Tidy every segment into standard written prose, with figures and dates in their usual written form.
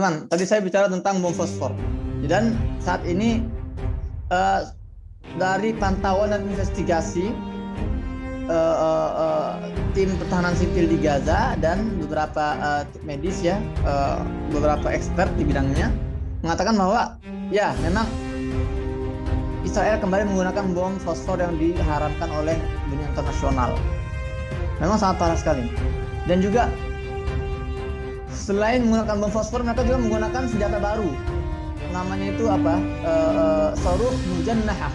teman-teman, tadi saya bicara tentang bom fosfor. Dan saat ini dari pantauan dan investigasi tim pertahanan sipil di Gaza dan beberapa medis ya, beberapa expert di bidangnya mengatakan bahwa ya memang Israel kembali menggunakan bom fosfor yang diharamkan oleh dunia internasional. Memang sangat parah sekali. Dan juga selain menggunakan bom fosfor, mereka juga menggunakan senjata baru. Namanya itu apa? Saruh mujannahah.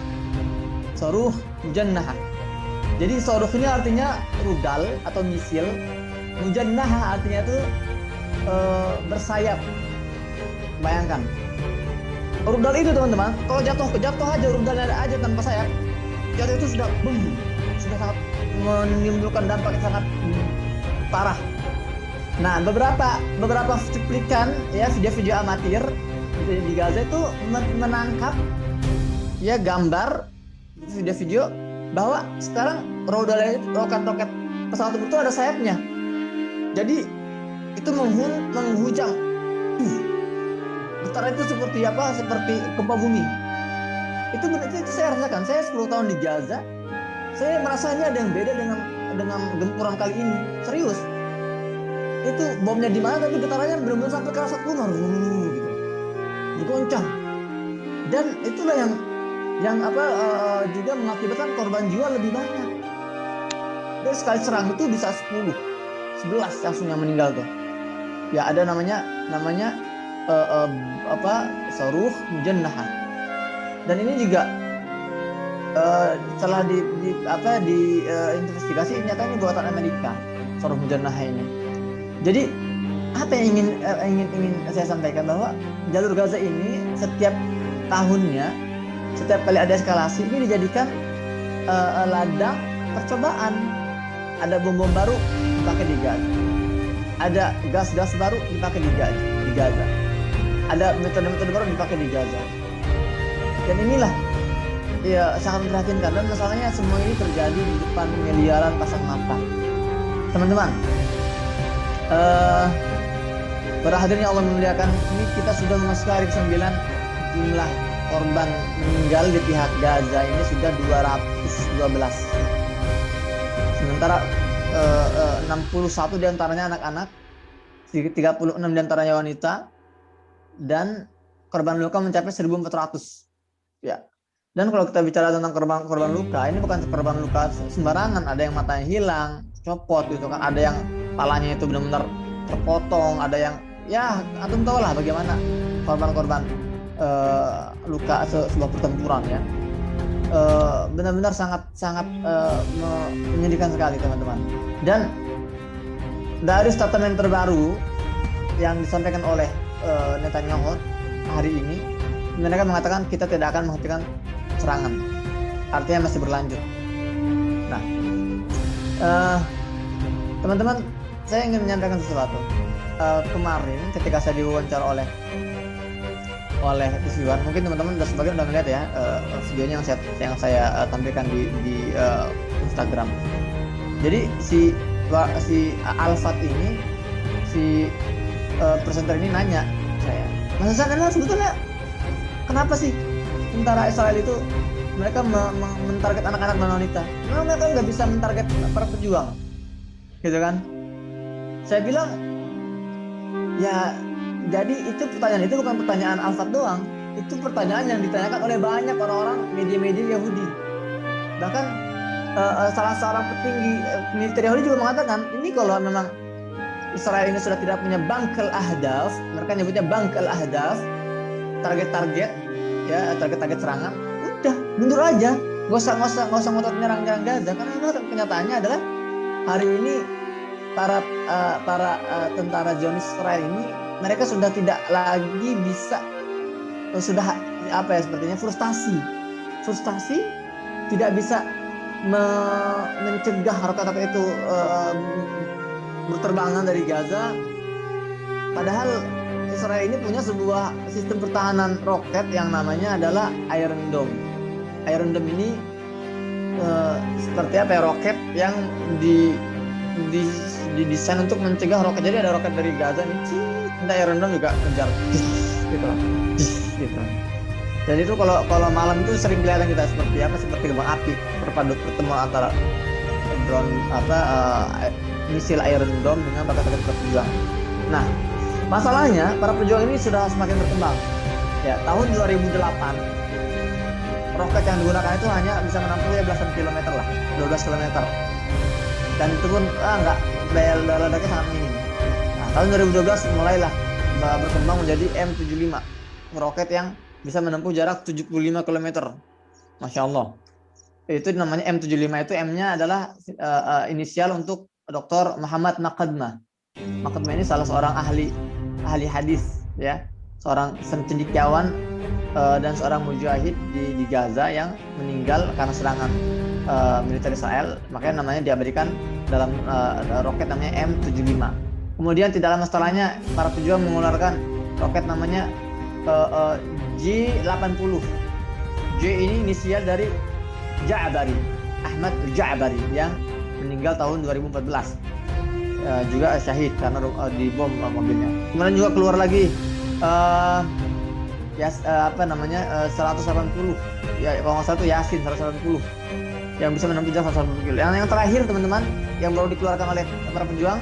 Saruh mujannahah. Jadi saruh ini artinya rudal atau misil. Mujannahah artinya itu bersayap. Bayangkan. Rudal itu teman-teman, kalau jatuh aja rudalnya ada aja tanpa sayap, jatuh itu sudah sudah sangat menimbulkan dampak yang sangat parah. Nah, beberapa cuplikan ya video-video amatir di Gaza itu menangkap ya gambar video-video bahwa sekarang rudal roket-roket pesawat itu ada sayapnya. Jadi itu menghujam. Getaran itu seperti apa? Seperti gempa bumi. Itu saya rasakan. Saya 10 tahun di Gaza. Saya merasa ini ada yang beda dengan gempuran kali ini. Serius. Itu bomnya di mana tapi getarannya benar-benar sampai ke rasa luar gitu. Bergoncang. Dan itulah yang juga mengakibatkan korban jiwa lebih banyak. Dan sekali serang itu bisa 10, 11 langsung yang meninggal tuh. Ya ada namanya saruh mujannahah. Dan ini juga setelah investigasi nyata ini buatan Amerika, saruh mujannahah ini. Jadi apa yang ingin saya sampaikan bahwa jalur Gaza ini setiap tahunnya, setiap kali ada eskalasi ini dijadikan ladang percobaan. Ada bom-bom baru dipakai di Gaza, ada gas-gas baru dipakai di Gaza. Ada metode-metode baru dipakai di Gaza. Dan inilah ya sangat memprihatinkan, dan masalahnya semua ini terjadi di depan miliaran kasat mata. Teman-teman, pada hadirnya Allah memuliakan ini kita sudah memasuki hari ke-9. Jumlah korban meninggal di pihak Gaza ini sudah 212. Sementara 61 diantaranya anak-anak, 36 diantaranya wanita, dan korban luka mencapai 1.400 ya. Dan kalau kita bicara tentang korban luka, ini bukan korban luka sembarangan. Ada yang matanya hilang, copot gitu kan, ada yang kepalanya itu benar-benar terpotong, ada yang ya antum tahu lah bagaimana korban-korban luka sebuah pertempuran ya. Benar-benar sangat menyedihkan sekali teman-teman. Dan dari statement terbaru yang disampaikan oleh Netanyahu hari ini, mereka mengatakan kita tidak akan menghentikan serangan, artinya masih berlanjut. Nah, teman-teman, saya ingin menyampaikan sesuatu. Kemarin ketika saya diwawancara oleh Iswan, mungkin teman-teman sebagian udah melihat ya videonya yang saya tampilkan di Instagram. Jadi si Alfat ini, si presenter ini nanya saya, Mas Hasan, sebetulnya kenapa sih tentara Israel itu mereka mentarget anak-anak dan wanita? Memang mereka nggak bisa mentarget para pejuang, gitu kan? Saya bilang, ya jadi itu pertanyaan itu bukan pertanyaan Alfat doang, itu pertanyaan yang ditanyakan oleh banyak orang-orang media-media Yahudi. Bahkan salah seorang petinggi militer Yahudi juga mengatakan, ini kalau memang Israel ini sudah tidak punya bangkel ahdaf, mereka nyebutnya bangkel ahdaf, target-target ya, target-target serangan, udah mundur aja, nggak usah ngotot nyerang Gaza. Karena kenyataannya adalah hari ini para tentara Zionis Israel ini mereka sudah tidak lagi bisa, sudah sepertinya frustasi, tidak bisa mencegah roket-roket itu berterbangan dari Gaza. Padahal Israel ini punya sebuah sistem pertahanan roket yang namanya adalah Iron Dome. Iron Dome ini seperti roket yang didesain untuk mencegah roket. Jadi ada roket dari Gaza nih, Nanti Iron Dome juga ngejar gitu lah, gitu. Dan itu kalau malam itu sering kelihatan kita seperti kembang api pertemuan antara drone misil Iron Dome dengan roket-roket para pejuang. Nah, masalahnya para pejuang ini sudah semakin berkembang. Ya, tahun 2008 roket yang digunakan itu hanya bisa menampung ya belasan kilometer lah, 12 kilometer. Dan itu pun enggak, daya ledaknya sangat minim. Nah, tahun 2012 mulailah berkembang menjadi M75, roket yang bisa menempuh jarak 75 km. Masya Allah. Itu namanya M75, itu M-nya adalah inisial untuk Dr. Muhammad Maqdamah. Maqdamah ini salah seorang ahli hadis, ya, seorang cendekiawan dan seorang mujahid di Gaza yang meninggal karena serangan militer Israel. Makanya namanya diabadikan dalam roket namanya M75. Kemudian tidak lama setelahnya para pejuang mengeluarkan roket namanya J80. J ini inisial dari Ja'bari, Ahmad Ja'bari, yang meninggal tahun 2014. Juga syahid karena dibom mobilnya. Kemudian juga keluar lagi 180, ya kalau nggak salah itu Yasin 180 yang bisa menempuh jarak 180 km. Yang terakhir teman-teman yang baru dikeluarkan oleh para pejuang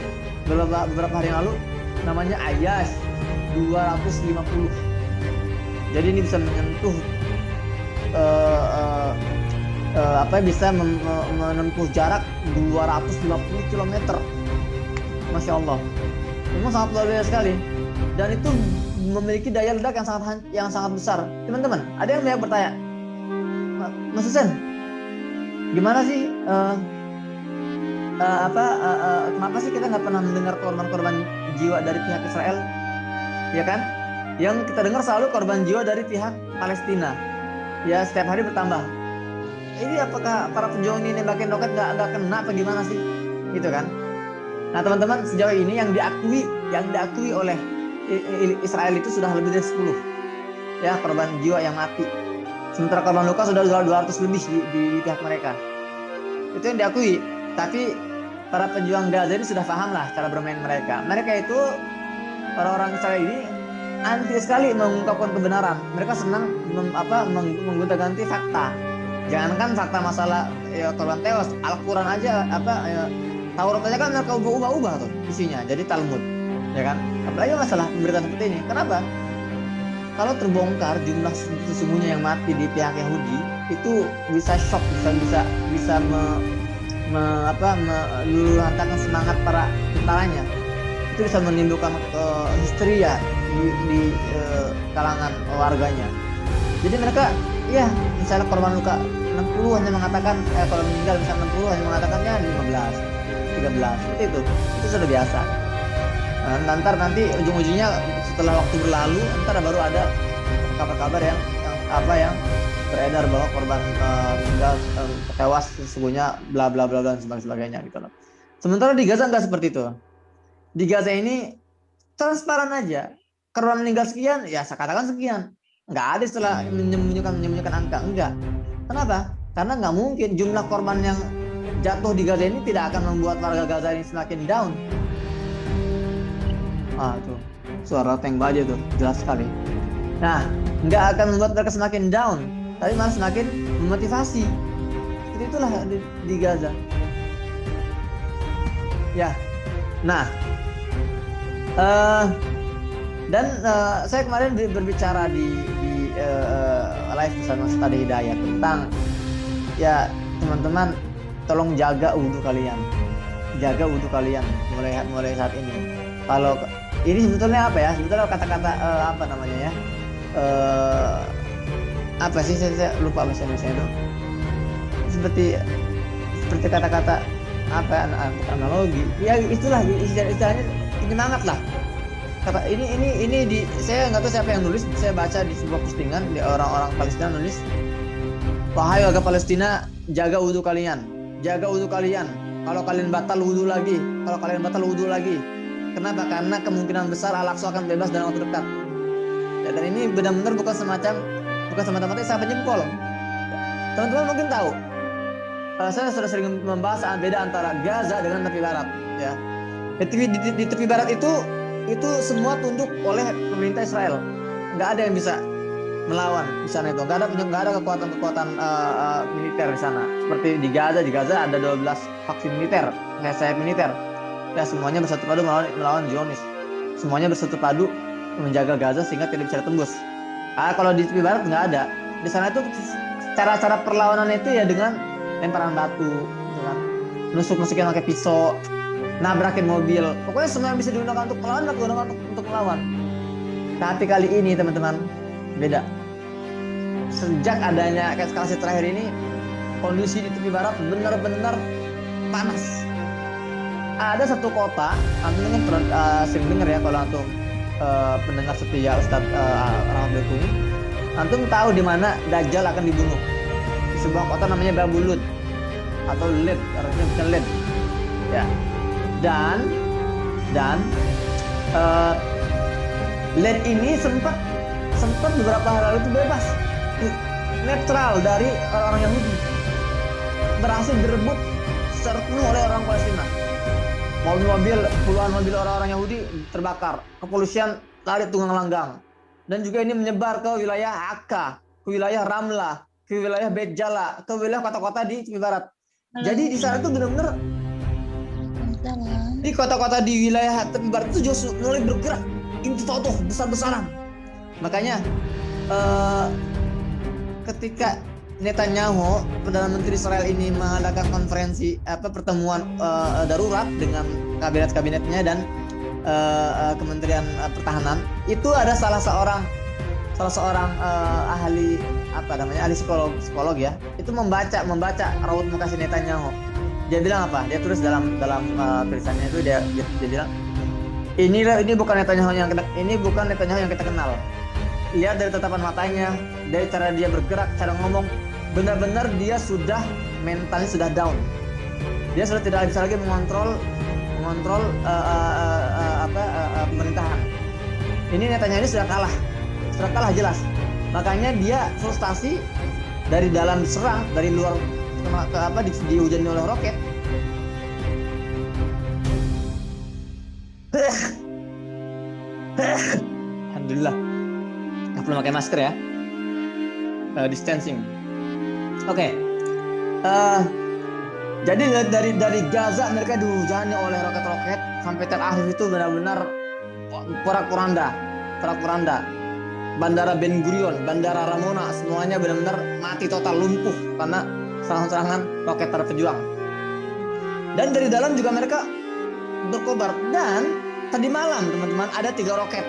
beberapa hari yang lalu namanya Ayas 250. Jadi ini bisa menyentuh bisa menempuh jarak 250 km. Masya Allah, memang sangat luar biasa sekali, dan itu memiliki daya ledak yang sangat besar. Teman-teman, ada yang banyak bertanya, Mas Husen, gimana sih kenapa sih kita nggak pernah mendengar korban-korban jiwa dari pihak Israel, ya kan? Yang kita dengar selalu korban jiwa dari pihak Palestina, ya, setiap hari bertambah. Ini apakah para pejuang ini nembakin roket nggak kena apa gimana sih, gitu kan? Nah teman-teman, sejauh ini yang diakui oleh Israel itu sudah lebih dari 10 ya korban jiwa yang mati. Sementara korban luka sudah 200 lebih di pihak mereka. Itu yang diakui. Tapi para pejuang Gaza ini sudah paham lah cara bermain mereka. Mereka itu, para orang Israel ini anti sekali mengungkapkan kebenaran. Mereka senang menggonta-ganti fakta. Jangankan fakta masalah korban tewas, Al-Quran aja Taurat aja kan mereka ubah-ubah tuh isinya jadi Talmud, ya kan? Apalagi masalah pemberitaan seperti ini. Kenapa? Kalau terbongkar jumlah sesungguhnya yang mati di pihak Yahudi itu bisa shock, bisa meluluhlantakkan semangat para tentaranya. Itu bisa menimbulkan histeria di kalangan warganya. Jadi mereka, ya, misalnya korban luka 60 hanya mengatakan, kalau meninggal misalnya 60 hanya mengatakannya 15, 13, seperti itu sudah biasa. Nah, nanti ujung-ujungnya setelah waktu berlalu, ntar baru ada kabar-kabar yang beredar bahwa korban meninggal tewas sesungguhnya bla bla bla dan sebagainya gitu loh. Sementara di Gaza nggak seperti itu. Di Gaza ini transparan aja, korban meninggal sekian, ya saya katakan sekian. Nggak ada istilah menyembunyikan angka, enggak. Kenapa? Karena nggak mungkin jumlah korban yang jatuh di Gaza ini tidak akan membuat warga Gaza ini semakin down. Tuh suara tank baja tuh jelas sekali. Nah, nggak akan membuat mereka semakin down, tapi malah semakin memotivasi. Seperti itulah di Gaza. Ya, nah, saya kemarin berbicara di live bersama Ustaz Hidayat tentang, ya teman-teman, tolong jaga wudhu kalian, mulai saat ini. Kalau ini sebetulnya apa ya? Sebetulnya kata-kata apa sih, saya lupa bahasa Indonesia itu. Seperti kata-kata analogi. Ya itulah istilahnya penyemangat lah. Kata ini saya nggak tahu siapa yang nulis. Saya baca di sebuah postingan di orang-orang Palestina nulis, wahai warga Palestina, jaga wudhu kalian. Kalau kalian batal wudhu lagi. Kenapa? Karena kemungkinan besar Al-Aqsa akan bebas dalam waktu dekat. Ya, dan ini benar-benar bukan semata-mata saya jempol. Teman-teman mungkin tahu, saya sudah sering membahas beda antara Gaza dengan tepi barat. Ya, di tepi barat itu itu semua tunduk oleh pemerintah Israel. Nggak ada yang bisa melawan di sana itu. Nggak ada kekuatan-kekuatan militer di sana. Seperti di Gaza ada 12 faksi militer, sayap militer. Ya semuanya bersatu padu melawan Zionis. Semuanya bersatu padu menjaga Gaza sehingga tidak bisa tembus. Kalau di tepi barat nggak ada. Di sana itu cara-cara perlawanan itu ya dengan lemparan batu, gitu kan. Nusuk-nusukin pakai pisau, nabrakin mobil. Pokoknya semua yang bisa digunakan untuk melawan, digunakan untuk melawan. Tapi kali ini teman-teman beda. Sejak adanya eskalasi terakhir ini, kondisi di tepi barat benar-benar panas. Ada satu kota, antum kan sering dengar ya kalau antum pendengar setia Ustadz Rahmat Bekuni, antum tahu di mana Dajjal akan dibunuh. Di sebuah kota namanya Babulud atau Led, artinya bukan Led. Ya. Dan Led ini sempat beberapa hari lalu itu bebas, netral dari orang Yahudi, berhasil direbut secara penuh oleh orang Palestina. Puluhan mobil orang-orang Yahudi terbakar, kepolisian lari tunggang langgang, dan juga ini menyebar ke wilayah Akka, ke wilayah Ramlah, ke wilayah Bet Jala, ke wilayah kota-kota di tepi barat. Jadi di sana tuh benar-benar di kota-kota di wilayah tepi barat itu justru mulai bergerak intifada besar-besaran. Makanya ketika Netanyahu, Perdana Menteri Israel ini mengadakan konferensi pertemuan darurat dengan kabinet-kabinetnya dan Kementerian Pertahanan, itu ada salah seorang ahli ahli psikolog ya, itu membaca raut muka si Netanyahu. Dia bilang apa? Dia tulis dalam tulisannya itu dia bilang, ini bukan Netanyahu yang kita kenal. Lihat dari tatapan matanya, dari cara dia bergerak, cara ngomong, benar-benar dia sudah mentalnya sudah down. Dia sudah tidak bisa lagi mengontrol pemerintahan. Ini Netanyahu ini sudah kalah jelas. Makanya dia frustasi, dari dalam serang, dari luar dihujani oleh roket. Alhamdulillah nggak perlu pakai masker ya, distancing. Oke. Jadi dari Gaza mereka dihujani oleh roket-roket sampai Tel Aviv itu benar-benar porak-poranda. Bandara Ben Gurion, Bandara Ramona, semuanya benar-benar mati total, lumpuh karena serangan-serangan roket para pejuang. Dan dari dalam juga mereka berkobar. Dan tadi malam teman-teman ada 3 roket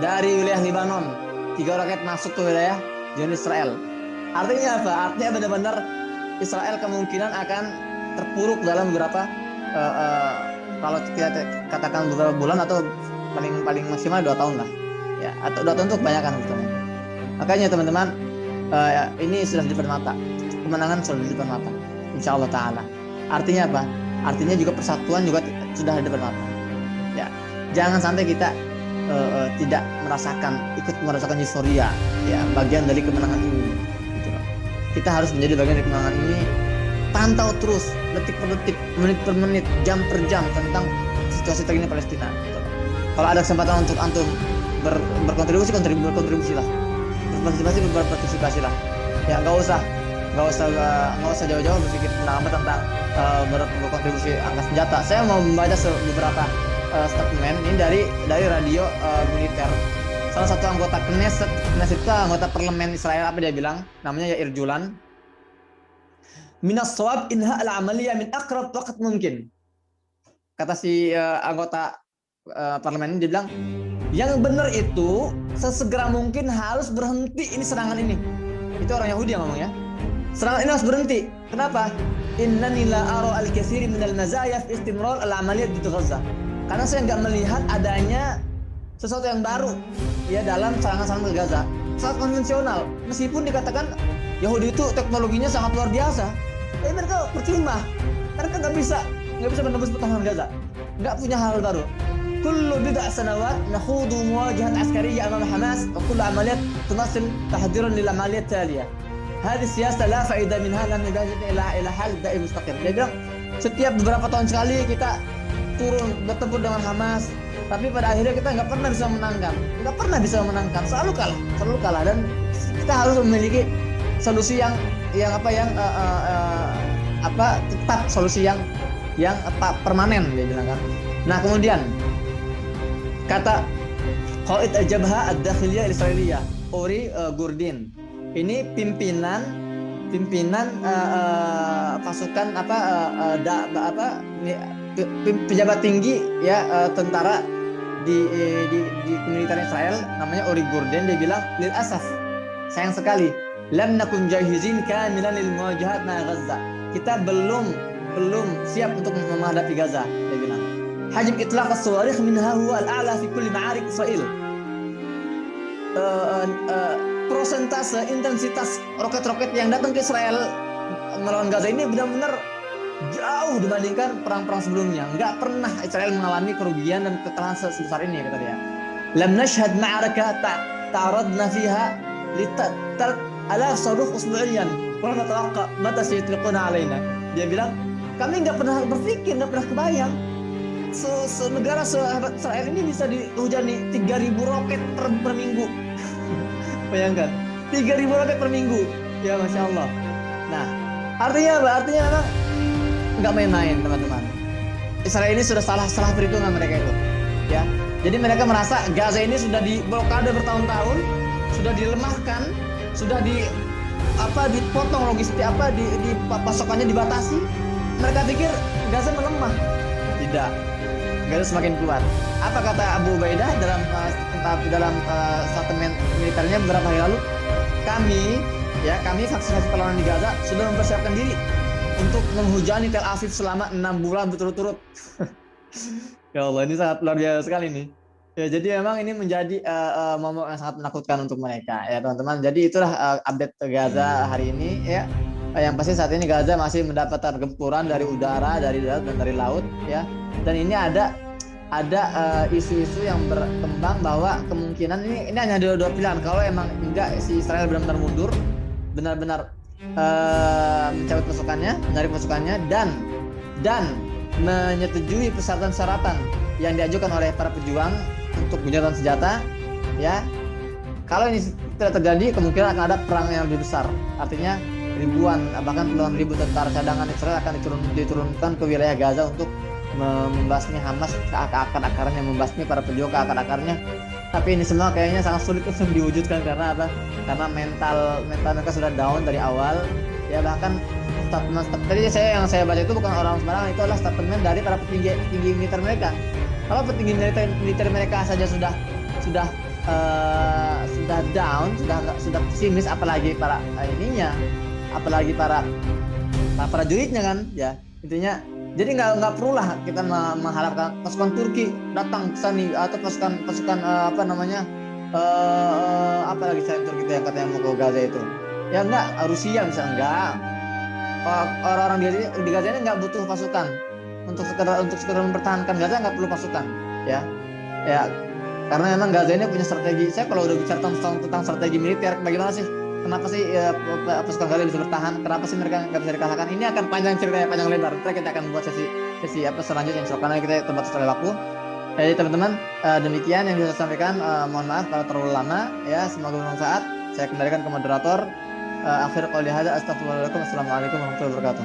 dari wilayah Lebanon, 3 roket masuk ke wilayah Zionis Israel. Artinya apa? Artinya benar-benar Israel kemungkinan akan terpuruk dalam beberapa kalau kita katakan beberapa bulan atau paling maksimal 2 tahun lah ya, atau 2 tahun untuk kebanyakan gitu. Makanya teman-teman ini sudah di depan mata, kemenangan sudah di depan mata insyaallah taala. Artinya apa? Artinya juga persatuan juga sudah di depan mata ya. Jangan sampai kita tidak ikut merasakan euforia ya, bagian dari kemenangan ini gitu. Kita harus menjadi bagian dari kemenangan ini. Pantau terus detik per detik, menit per menit, jam per jam tentang situasi terkini Palestina gitu. Kalau ada kesempatan untuk antum berkontribusilah, berpartisipasilah ya. Nggak usah jauh-jauh berpikir tentang berkontribusi angkat senjata. Saya mau membaca beberapa statement ini dari radio militer. Salah satu anggota Knesset itu anggota parlemen Israel, apa dia bilang? Namanya Yair Julan. Minas shawab inha al-amaliyah min aqrab waqt mungkin. Kata si anggota parlemen ini, dia bilang yang benar itu sesegera mungkin harus berhenti ini serangan ini. Itu orang Yahudi yang ngomong ya. Serangan ini harus berhenti. Kenapa? Innani la ara al-katsiri min al-mazaya fi istimrar al-amaliyah di Gaza. Karena saya nggak melihat adanya sesuatu yang baru ya dalam serangan-serangan ke Gaza. Sangat konvensional. Meskipun dikatakan Yahudi itu teknologinya sangat luar biasa, tapi mereka percuma. Mereka nggak bisa menembus pertahanan Gaza. Nggak punya hal baru. Kullu bid'a sanawat nakhudu muwajahat askariyah amam Hamas wa kullu amaliyat tumassil tahdiran lil amaliyat taliyah. Hadhihi siyasah la fa'idah minha lam yajid ila hal da'i mustaqim. Dia bilang setiap beberapa tahun sekali kita turun bertempur dengan Hamas, Tapi pada akhirnya kita nggak pernah bisa menangkan, selalu kalah, dan kita harus memiliki solusi yang tetap, solusi yang permanen, dia bilang kan. Nah kemudian kata Qaid al-Jabha ad-Dakhiliyah al-Israiliyah, Uri Gurdin, ini pimpinan pasukan pejabat tinggi ya tentara di militer Israel, namanya Uri Gurdin. Dia bilang, lil asaf, sayang sekali, lam nakun jahizin kamilan lil muwajahat ma Gaza, kita belum siap untuk menghadapi Gaza, dia bilang. Hajm itlaq as-sawarikh minha huwa al-a'la fi kulli ma'arik Israel. Prosentase intensitas roket-roket yang datang ke Israel melawan Gaza ini benar-benar jauh dibandingkan perang-perang sebelumnya. Nggak pernah Israel mengalami kerugian dan kekalahan sebesar ini, kata dia. Lam nashhad ma'araka ta'aradna fiha alaf sarukh usbu'iyan wa natawaqqa mata sayatliquna alaina. Dia bilang, kami nggak pernah berpikir, nggak pernah kebayang negara sahabat Israel ini bisa dihujani 3.000 roket per minggu. Bayangkan, 3.000 roket per minggu. Ya Masya Allah. Nah, artinya apa? Artinya apa? Nggak main-main, teman-teman. Israel ini sudah salah perhitungan mereka itu, ya. Jadi mereka merasa Gaza ini sudah diblokade bertahun-tahun, sudah dilemahkan, sudah dipotong logistik di pasokannya dibatasi. Mereka pikir Gaza melemah. Tidak, Gaza semakin kuat. Apa kata Abu Ubaidah dalam statement militernya beberapa hari lalu? Kami faksi perlawanan di Gaza sudah mempersiapkan diri untuk menghujani Tel Aviv selama 6 bulan berturut-turut. Ya Allah, ini sangat luar biasa sekali nih. Ya, jadi memang ini menjadi momok yang sangat menakutkan untuk mereka, ya teman-teman. Jadi itulah update Gaza hari ini, ya. Yang pasti saat ini Gaza masih mendapatkan gempuran dari udara, dari darat, dan dari laut, ya. Dan ini ada isu-isu yang berkembang bahwa kemungkinan ini hanya dua pilihan. Kalau emang enggak, si Israel benar-benar mundur, benar-benar mencabut pasukannya, menarik pasukannya, dan menyetujui persyaratan-persyaratan yang diajukan oleh para pejuang untuk gencatan senjata, ya. Kalau ini tidak terjadi, kemungkinan akan ada perang yang lebih besar. Artinya ribuan, bahkan puluhan ribu tentara cadangan Israel akan diturunkan ke wilayah Gaza untuk membasmi Hamas ke akar-akarnya, membasmi para pejuang ke akar-akarnya. Tapi ini semua kayaknya sangat sulit untuk diwujudkan karena apa? Karena mental mereka sudah down dari awal. Ya, bahkan statement tadi yang saya baca itu bukan orang sembarangan, itu adalah statement dari para petinggi militer mereka. Kalau petinggi militer mereka saja sudah down, sudah pesimis, apalagi para apalagi para prajuritnya kan, ya. Intinya, jadi nggak perlulah kita mengharapkan pasukan Turki datang ke sini atau pasukan apalagi selain Turki itu yang katanya mau ke Gaza itu. Ya enggak, Rusia misalnya enggak. Orang-orang di Gaza ini nggak butuh pasukan untuk sekedar mempertahankan Gaza, nggak perlu pasukan, ya. Karena memang Gaza ini punya strategi. Saya kalau udah bicara tentang strategi militer, bagaimana sih? Kenapa sih pasukan Gaza bisa bertahan? Kenapa sih mereka nggak bisa dikalahkan? Ini akan panjang ceritanya, panjang lebar. Kita akan buat sesi selanjutnya, karena kita terbatas oleh waktu. Jadi teman-teman, demikian yang bisa saya sampaikan. Mohon maaf kalau terlalu lama, ya. Semoga bermanfaat. Saya kembalikan ke moderator. Akhir qouli hadza, astaghfirullahaladzim. Assalamualaikum warahmatullahi wabarakatuh.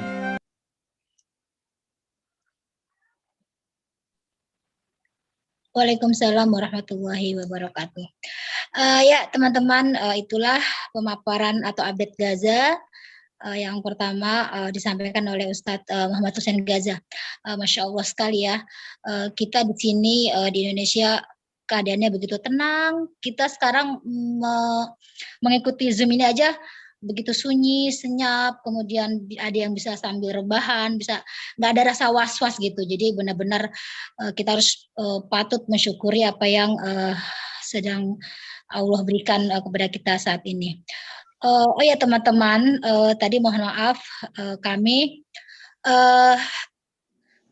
Waalaikumsalam warahmatullahi wabarakatuh. Ya teman-teman, itulah pemaparan atau update Gaza. Yang pertama disampaikan oleh Ustadz Muhammad Hussein Gaza. Masya Allah sekali ya. Kita di sini di Indonesia keadaannya begitu tenang. Kita sekarang mengikuti Zoom ini aja begitu sunyi, senyap, kemudian ada yang bisa sambil rebahan, bisa nggak ada rasa was-was gitu. Jadi benar-benar kita harus patut mensyukuri apa yang sedang Allah berikan kepada kita saat ini. Oh ya teman-teman, tadi mohon maaf kami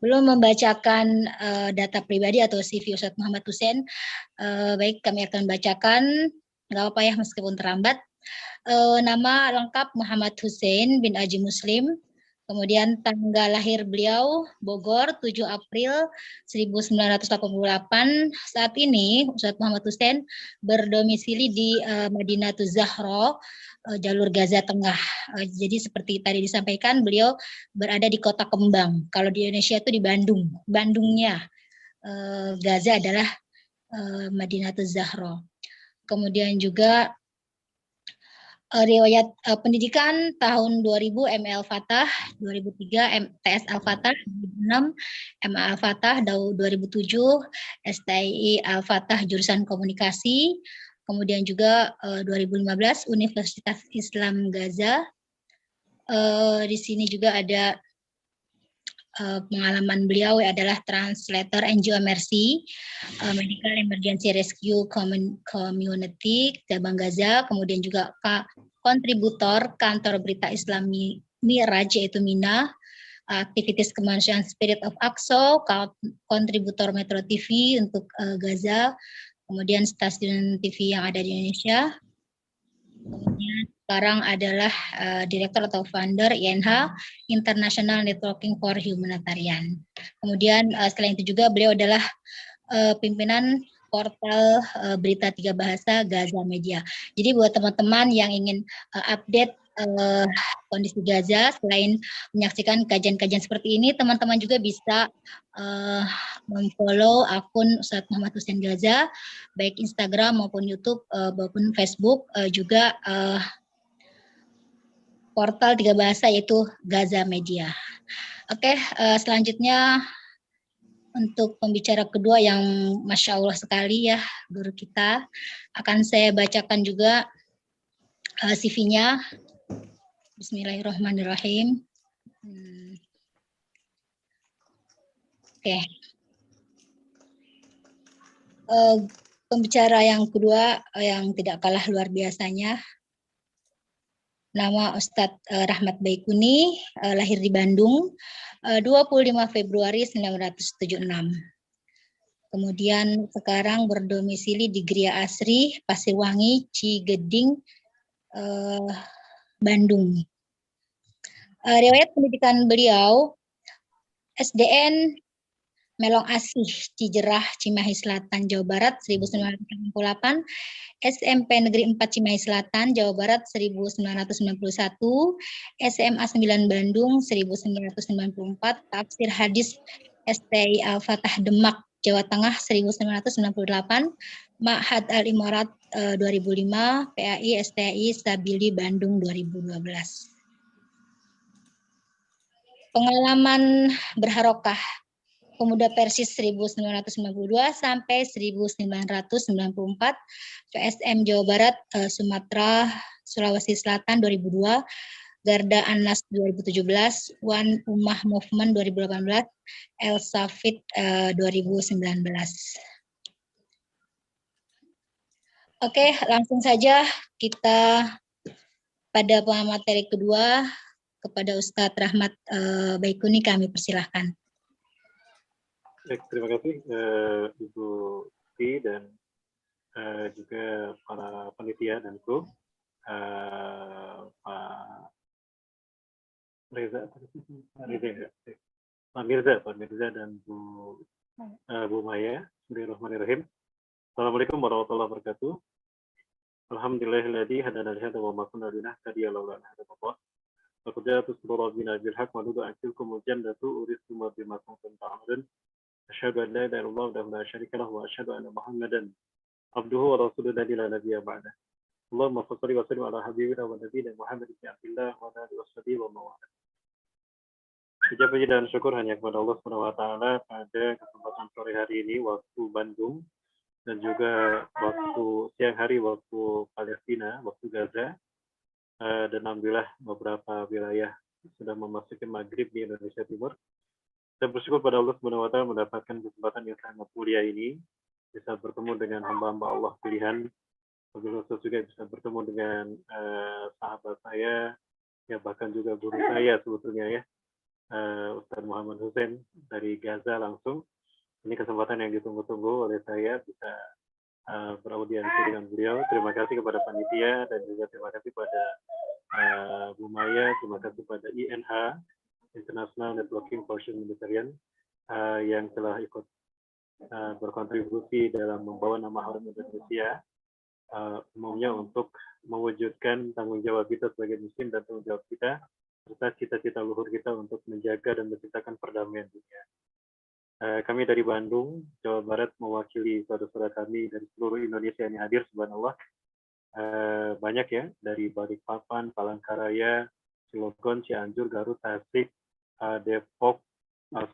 belum membacakan data pribadi atau CV Ustadz Muhammad Hussein. Baik, kami akan bacakan, nggak apa-apa ya meskipun terlambat. Nama lengkap Muhammad Hussein bin Aji Muslim, Kemudian tanggal lahir beliau Bogor 7 April 1988. Saat ini Ustadz Muhammad Hussein berdomisili di Madinatul Zahra, jalur Gaza Tengah. Jadi seperti tadi disampaikan, beliau berada di Kota Kembang. Kalau di Indonesia itu di Bandung. Bandungnya Gaza adalah Madinatul Zahra. Kemudian juga riwayat pendidikan tahun 2000 MA Al-Fatah, 2003 TS Al-Fatah, 2006 MA Al-Fatah, 2007 STI Al-Fatah jurusan komunikasi, kemudian juga 2015 Universitas Islam Gaza. Di sini juga ada pengalaman beliau adalah translator NGO Mercy, Medical Emergency Rescue Community cabang Gaza, kemudian juga kontributor kantor berita Islami Miraj yaitu Mina, aktivitas kemanusiaan Spirit of Aqsa, kontributor Metro TV untuk Gaza, kemudian stasiun TV yang ada di Indonesia. Kemudian sekarang adalah direktur atau founder INH, International Networking for Humanitarian. Kemudian selain itu juga beliau adalah pimpinan portal berita 3 bahasa Gaza Media. Jadi buat teman-teman yang ingin update kondisi Gaza, selain menyaksikan kajian-kajian seperti ini, teman-teman juga bisa memfollow akun Ustadz Muhammad Hussein Gaza, baik Instagram maupun YouTube maupun Facebook, juga portal 3 bahasa yaitu Gaza Media. Oke, selanjutnya untuk pembicara kedua yang Masya Allah sekali ya, guru kita, akan saya bacakan juga CV-nya. Bismillahirrahmanirrahim. Oke. Pembicara yang kedua yang tidak kalah luar biasanya, nama Ustadz Rahmat Baikuni, lahir di Bandung, 25 Februari 1976. Kemudian sekarang berdomisili di Gria Asri, Pasirwangi, Cigeding, Bandung. Riwayat pendidikan beliau, SDN Melong Asih, Cijerah, Cimahi Selatan, Jawa Barat 1988, SMP Negeri 4 Cimahi Selatan, Jawa Barat 1991, SMA 9 Bandung 1994, Tafsir Hadis STI Al-Fatah Demak, Jawa Tengah 1998, Ma'had Al-Imarat 2005, PAI STI Stabili Bandung 2012. Pengalaman berharokah, Pemuda Persis 1992 sampai 1994, PSM Jawa Barat, Sumatera, Sulawesi Selatan 2002, Garda Anas 2017, One Ummah Movement 2018, El Safit 2019. Oke, langsung saja kita pada materi kedua kepada Ustadz Rahmat Baikuni, kami persilahkan. Baik, terima kasih Ibu Ti dan juga para panitia dan kru, Pak Reza, Pak Mirza dan Bu Maya. Bismillahirrahmanirrahim. Assalamualaikum warahmatullahi wabarakatuh. Alhamdulillahilladzi hadana li hadza wa ma kunna linahtadiya laula an hadana Allah. Laqad ja'at rabbina bil haqq wa nudu antilkum jannatu uristum bima kuntum ta'malun. Asyhadu an la ilaha illallah wa la syarika lahu wa asyhadu anna Muhammadan abduhu wa rasuluhu la nabiyya ba'da. Allahumma shalli wa sallim ala habibina wa nabiyyina Muhammad ibn Abdillah wa ala alihi washabihi wa mawala. Puji dan syukur hanya kepada Allah Subhanahu wa taala pada kesempatan sore hari ini waktu Bandung dan juga waktu siang hari waktu Palestina, waktu Gaza. Dan alhamdulillah beberapa wilayah sudah memasuki maghrib di Indonesia Timur. Saya bersyukur pada Allah Subhanahu wa taala mendapatkan kesempatan yang sangat mulia ini, bisa bertemu dengan hamba-hamba Allah pilihan, khusus juga bisa bertemu dengan sahabat saya, ya bahkan juga guru saya sebetulnya ya, Ustadz Muhammad Hussein dari Gaza langsung. Ini kesempatan yang ditunggu-tunggu oleh saya bisa beraudiensi dengan beliau. Terima kasih kepada panitia dan juga terima kasih pada Bu Maya, terima kasih pada INH International Networking for Humanitarian yang telah ikut berkontribusi dalam membawa nama harum Indonesia umumnya untuk mewujudkan tanggung jawab kita sebagai muslim dan tanggung jawab kita serta cita-cita luhur kita untuk menjaga dan menciptakan perdamaian dunia. Kami dari Bandung, Jawa Barat mewakili saudara-saudara kami dari seluruh Indonesia yang hadir, subhanallah. Banyak ya, dari Balikpapan, Palangkaraya, Cilegon, Cianjur, Garut, Tasik, Depok,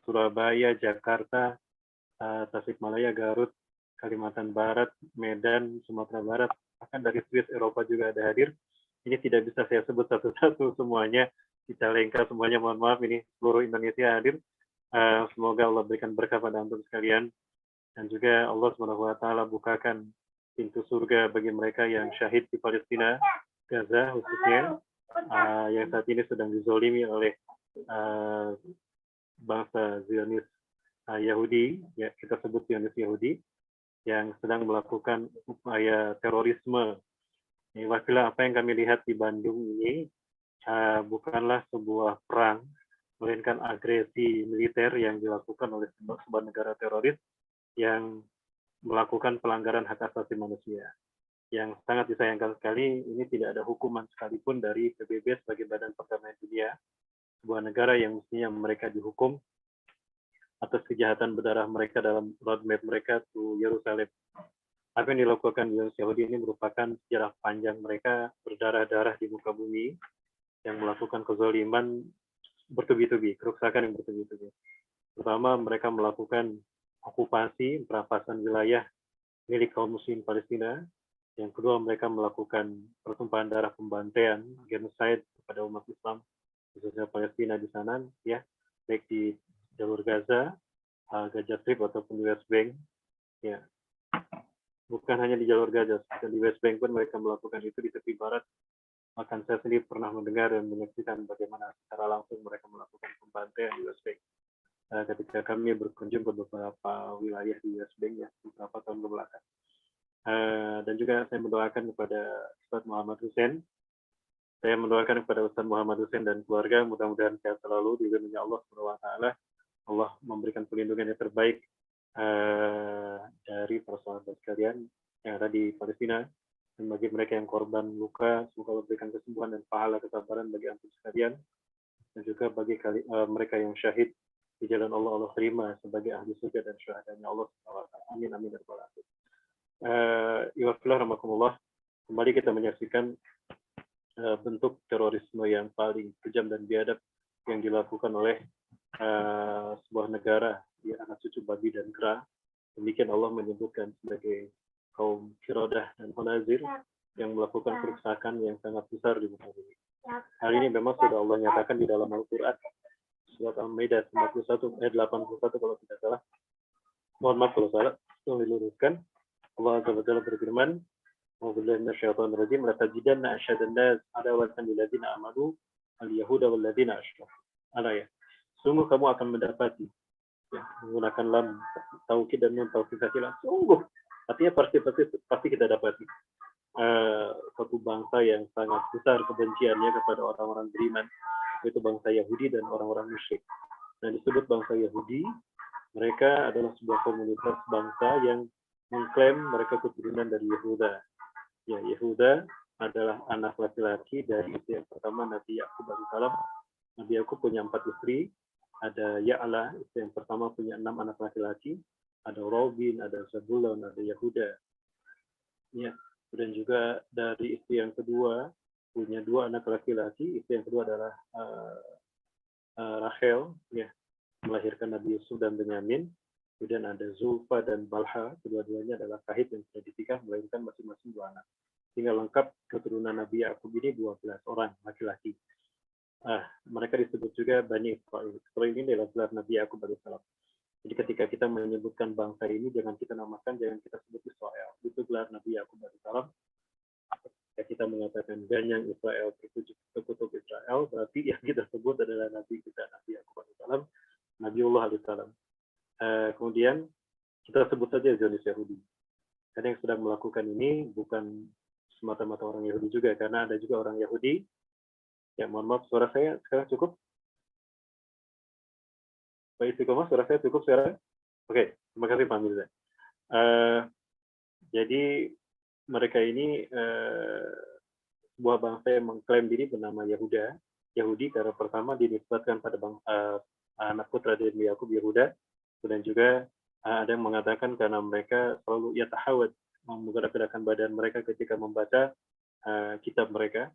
Surabaya, Jakarta, Tasikmalaya, Garut, Kalimantan Barat, Medan, Sumatera Barat, bahkan dari Swiss, Eropa juga ada hadir. Ini tidak bisa saya sebut satu-satu semuanya, Cicalengka semuanya, mohon maaf, ini seluruh Indonesia hadir. Semoga Allah berikan berkah pada antum sekalian, dan juga Allah SWT bukakan pintu surga bagi mereka yang syahid di Palestina, Gaza khususnya, yang saat ini sedang dizolimi oleh bangsa Zionis Yahudi, ya kita sebut Zionis Yahudi, yang sedang melakukan upaya terorisme. Wakilah apa yang kami lihat di Bandung ini bukanlah sebuah perang, melainkan agresi militer yang dilakukan oleh sebuah negara teroris yang melakukan pelanggaran hak asasi manusia. Yang sangat disayangkan sekali, ini tidak ada hukuman sekalipun dari PBB sebagai Badan Perdamaian Dunia, sebuah negara yang mestinya mereka dihukum atas kejahatan berdarah mereka dalam roadmap mereka to Yerusalem. Apa yang dilakukan Zionis Yahudi ini merupakan sejarah panjang mereka berdarah-darah di muka bumi yang melakukan kezaliman bertubi-tubi, kerusakan yang bertubi-tubi. Pertama, mereka melakukan okupasi, perampasan wilayah milik kaum muslim Palestina. Yang kedua, mereka melakukan pertumpahan darah, pembantaian, genocide kepada umat Islam, khususnya Palestina di sana, ya, baik di jalur Gaza, Gaza Strip ataupun di West Bank, ya. Bukan hanya di jalur Gaza, di West Bank pun mereka melakukan itu di tepi barat. Bahkan saya sendiri pernah mendengar dan menyaksikan bagaimana secara langsung mereka melakukan pembantaian di West Bank. Ketika kami berkunjung ke beberapa wilayah di West Bank ya beberapa tahun kebelakang. Dan juga saya mendoakan kepada Ustaz Muhammad Hussein. Saya mendoakan kepada Ustaz Muhammad Hussein dan keluarga, mudah-mudahan sehat selalu di dunia Allah SWT. Allah memberikan perlindungan yang terbaik dari para sahabat sekalian yang ada di Palestina. Dan bagi mereka yang korban luka, semoga Allah berikan kesembuhan dan pahala kesabaran bagi antum sekalian. Dan juga bagi mereka yang syahid di jalan Allah, Allah terima sebagai ahli surga dan syuhadanya Allah. Amin, amin, ya rabbal alamin. Iwafillah rahmatullah. Kembali kita menyaksikan bentuk terorisme yang paling kejam dan biadab yang dilakukan oleh sebuah negara, di anak cucu babi dan kera. Demikian Allah menyebutkan sebagai kaum Kirodah dan Honazir yang melakukan kerusakan yang sangat besar di muka bumi. Hal ini memang sudah Allah nyatakan di dalam Al-Quran. Surat Al-Maidah 91 ayat 81 kalau tidak salah. Mohon maaf kalau salah, tolong diluruskan. Allah Azza wa Jalla berfirman, "A'udzubillahi minasyaitonir rajim, la tajidanna asyaddan nas adawatan lil ladzina amanu al-yahuda wal ladzina asyraku." Ya. Sungguh kamu akan mendapati, ya, menggunakan lam taukid dan nun taukid sakilah. Sungguh, artinya pasti kita dapati satu bangsa yang sangat besar kebenciannya kepada orang-orang beriman, yaitu bangsa Yahudi dan orang-orang musyrik. Nah, disebut bangsa Yahudi, mereka adalah sebuah komunitas bangsa yang mengklaim mereka keturunan dari Yehuda. Ya, Yehuda adalah anak laki-laki dari istri yang pertama Nabi Yakub alaihissalam. Nabi Yakub punya 4 istri. Ada Ya'la, istri yang pertama punya 6 anak laki-laki. Ada Robin, ada Zabulon, ada Yehuda. Ya, dan juga dari istri yang kedua punya 2 anak laki-laki. Istri yang kedua adalah Rachel, ya, melahirkan Nabi Yusuf dan Benyamin. Kemudian ada Zulfa dan Balha, kedua-duanya adalah kahit yang sudah ditikah, melahirkan masing-masing 2 anak. Sehingga lengkap keturunan Nabi Yakub ini 12 orang laki-laki. Mereka disebut juga Bani Israel. Israel ini adalah gelar Nabi Yakub alaihissalam. Jadi ketika kita menyebutkan bangsa ini, jangan kita namakan, jangan kita sebut Israel. Itu gelar Nabi Yakub alaihissalam. Ketika kita mengatakan ganyang Israel terkutuk Israel, berarti yang kita sebut adalah Nabi kita, Nabi Yakub alaihissalam, Nabiullah alaihissalam. Kemudian kita sebut saja Zionis Yahudi. Karena yang sedang melakukan ini bukan semata-mata orang Yahudi juga, karena ada juga orang Yahudi. Ya, mohon maaf, suara saya sekarang cukup? Pak Istiqomah, suara saya cukup sekarang? Oke, terima kasih Pak Mirza. Jadi mereka ini sebuah bangsa yang mengklaim diri bernama Yahudi karena pertama dinisbatkan pada anak putra dari Yakub Yehuda, dan juga ada yang mengatakan karena mereka selalu yatahawad, menggerak-gerakkan badan mereka ketika membaca kitab mereka,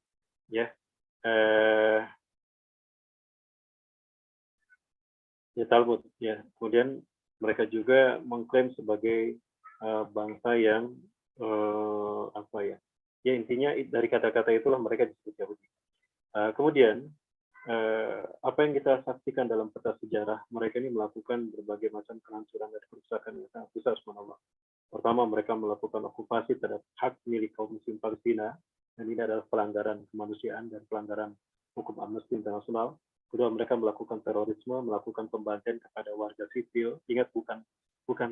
ya. Ya, Talmud, ya. Kemudian mereka juga mengklaim sebagai bangsa yang apa ya? Ya intinya dari kata-kata itulah mereka disebut Yahudi. Kemudian apa yang kita saksikan dalam peta sejarah, mereka ini melakukan berbagai macam kehancuran dan kerusakan yang sangat besar, subhanallah. Pertama, mereka melakukan okupasi terhadap hak milik kaum muslim Palestina, dan ini adalah pelanggaran kemanusiaan dan pelanggaran hukum Amnesty Internasional. Kedua, mereka melakukan terorisme, melakukan pembantaian kepada warga sipil. Ingat, bukan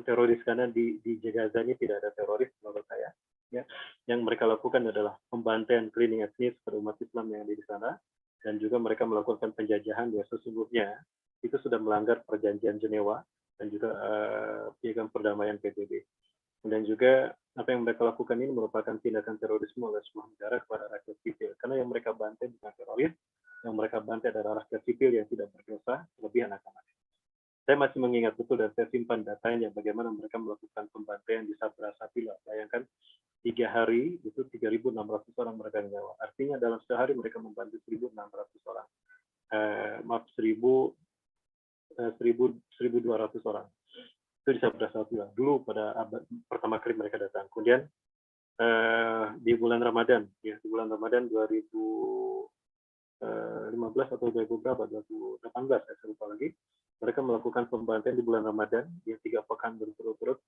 teroris, karena di Gaza ini tidak ada teroris menurut saya. Ya. Yang mereka lakukan adalah pembantaian, cleaning etnis kepada umat Islam yang ada di sana, dan juga mereka melakukan penjajahan yang sesungguhnya itu sudah melanggar perjanjian Jenewa dan juga piagam perdamaian PBB. Dan juga apa yang mereka lakukan ini merupakan tindakan terorisme oleh sebuah negara kepada rakyat sipil. Karena yang mereka bantai bukan teroris, yang mereka bantai adalah rakyat sipil yang tidak berdosa, lebih anak-anak. Saya masih mengingat betul dan saya simpan datanya bagaimana mereka melakukan pembantaian di Sabra Sapila. Bayangkan 3 hari itu 3.600 orang mereka nyawa. Artinya dalam sehari mereka membantu 1.600 orang. 1.200 orang. Itu di Sabra Sapila. Dulu pada abad pertama kali mereka datang. Kemudian di bulan Ramadan, ya di bulan Ramadan 2015 atau 2018, saya lupa lagi. Mereka melakukan pembantaian di bulan Ramadan, ya 3 pekan berturut-turut,